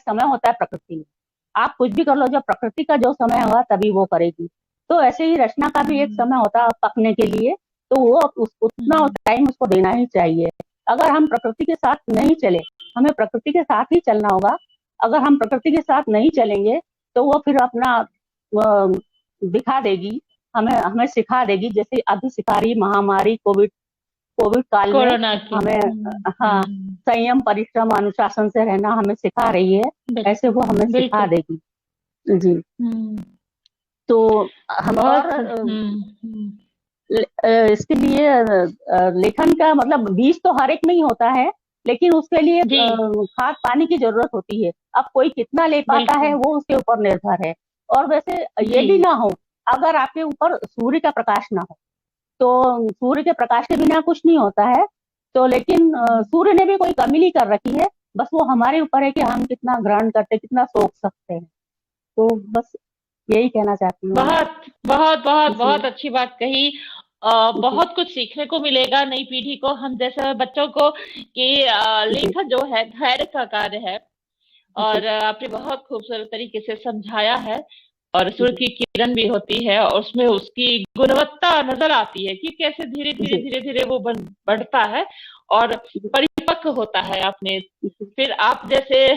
समय होता है प्रकृति में। आप कुछ भी कर लो, जब प्रकृति का जो समय होगा तभी वो करेगी। तो ऐसे ही रचना का भी एक हम्म। समय होता है पकने के लिए। तो वो उतना टाइम उसको देना ही चाहिए। अगर हम प्रकृति के साथ नहीं चले, हमें प्रकृति के साथ ही चलना होगा। अगर हम प्रकृति के साथ नहीं चलेंगे तो वो फिर अपना दिखा देगी, हमें सिखा देगी, जैसे अभी सिखा रही महामारी कोविड काल में कोरोना की। हमें हाँ संयम, परिश्रम, अनुशासन से रहना हमें सिखा रही है, ऐसे वो हमें सिखा देगी जी। तो हम इसके लिए लेखन का मतलब बीज तो हर एक में ही होता है, लेकिन उसके लिए खाद पानी की जरूरत होती है। अब कोई कितना ले पाता है वो उसके ऊपर निर्भर है। और वैसे ये भी ना हो, अगर आपके ऊपर सूर्य का प्रकाश ना हो, तो सूर्य के प्रकाश के बिना कुछ नहीं होता है। तो लेकिन सूर्य ने भी कोई कमी नहीं कर रखी है, बस वो हमारे ऊपर है कि हम कितना ग्रहण करते, कितना सोख सकते हैं। तो बस यही कहना चाहती हूँ। बहुत बहुत बहुत बहुत अच्छी बात कही। बहुत कुछ सीखने को मिलेगा नई पीढ़ी को, हम जैसे बच्चों को, कि लेखन जो है धैर्य का कार्य है। और आपने बहुत खूबसूरत तरीके से समझाया है। और सूर्य की किरण भी होती है और उसमें उसकी गुणवत्ता नजर आती है कि कैसे धीरे धीरे धीरे धीरे वो बढ़ता है और परिपक्व होता है। आपने फिर आप जैसे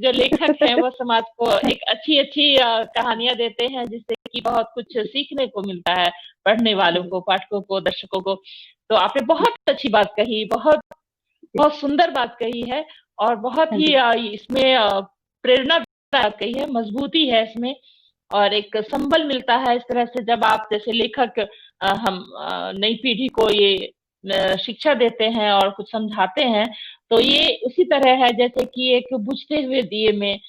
जो लेखक हैं वो समाज को एक अच्छी अच्छी कहानियां देते हैं, जिससे कि बहुत कुछ सीखने को मिलता है पढ़ने वालों को, पाठकों को, दर्शकों को। तो आपने बहुत अच्छी बात कही, बहुत बहुत सुंदर बात कही है और बहुत ही इसमें प्रेरणादायक कही है, मजबूती है इसमें और एक संबल मिलता है इस तरह से जब आप जैसे लेखक हम नई पीढ़ी को ये शिक्षा देते हैं और कुछ समझाते हैं। तो ये उसी तरह है जैसे कि एक बुझते हुए दिए में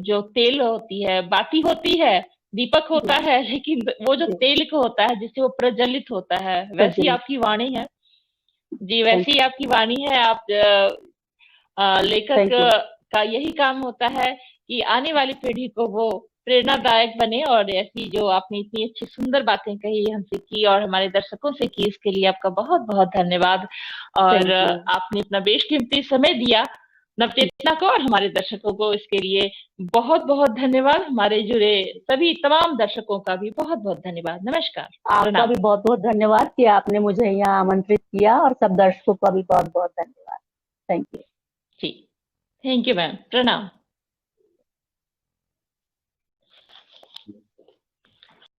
जो तेल होती है, बाती होती है, दीपक होता है, लेकिन वो जो तेल को होता है जिससे वो प्रज्वलित होता है, वैसी आपकी वाणी है जी, वैसी आपकी वाणी है। आप लेखक का यही काम होता है कि आने वाली पीढ़ी को वो प्रेरणादायक बने। और ऐसी जो आपने इतनी अच्छी सुंदर बातें कही, हमसे की और हमारे दर्शकों से की, इसके लिए आपका बहुत बहुत धन्यवाद। और आपने अपना बेशकीमती समय दिया नवचेतना को और हमारे दर्शकों को, इसके लिए बहुत बहुत धन्यवाद। हमारे जुड़े सभी तमाम दर्शकों का भी बहुत बहुत धन्यवाद। नमस्कार। आपका भी बहुत बहुत धन्यवाद कि आपने मुझे यहाँ आमंत्रित किया, और सब दर्शकों का भी बहुत बहुत धन्यवाद। Thank you. जी, थैंक यू मैम। प्रणाम।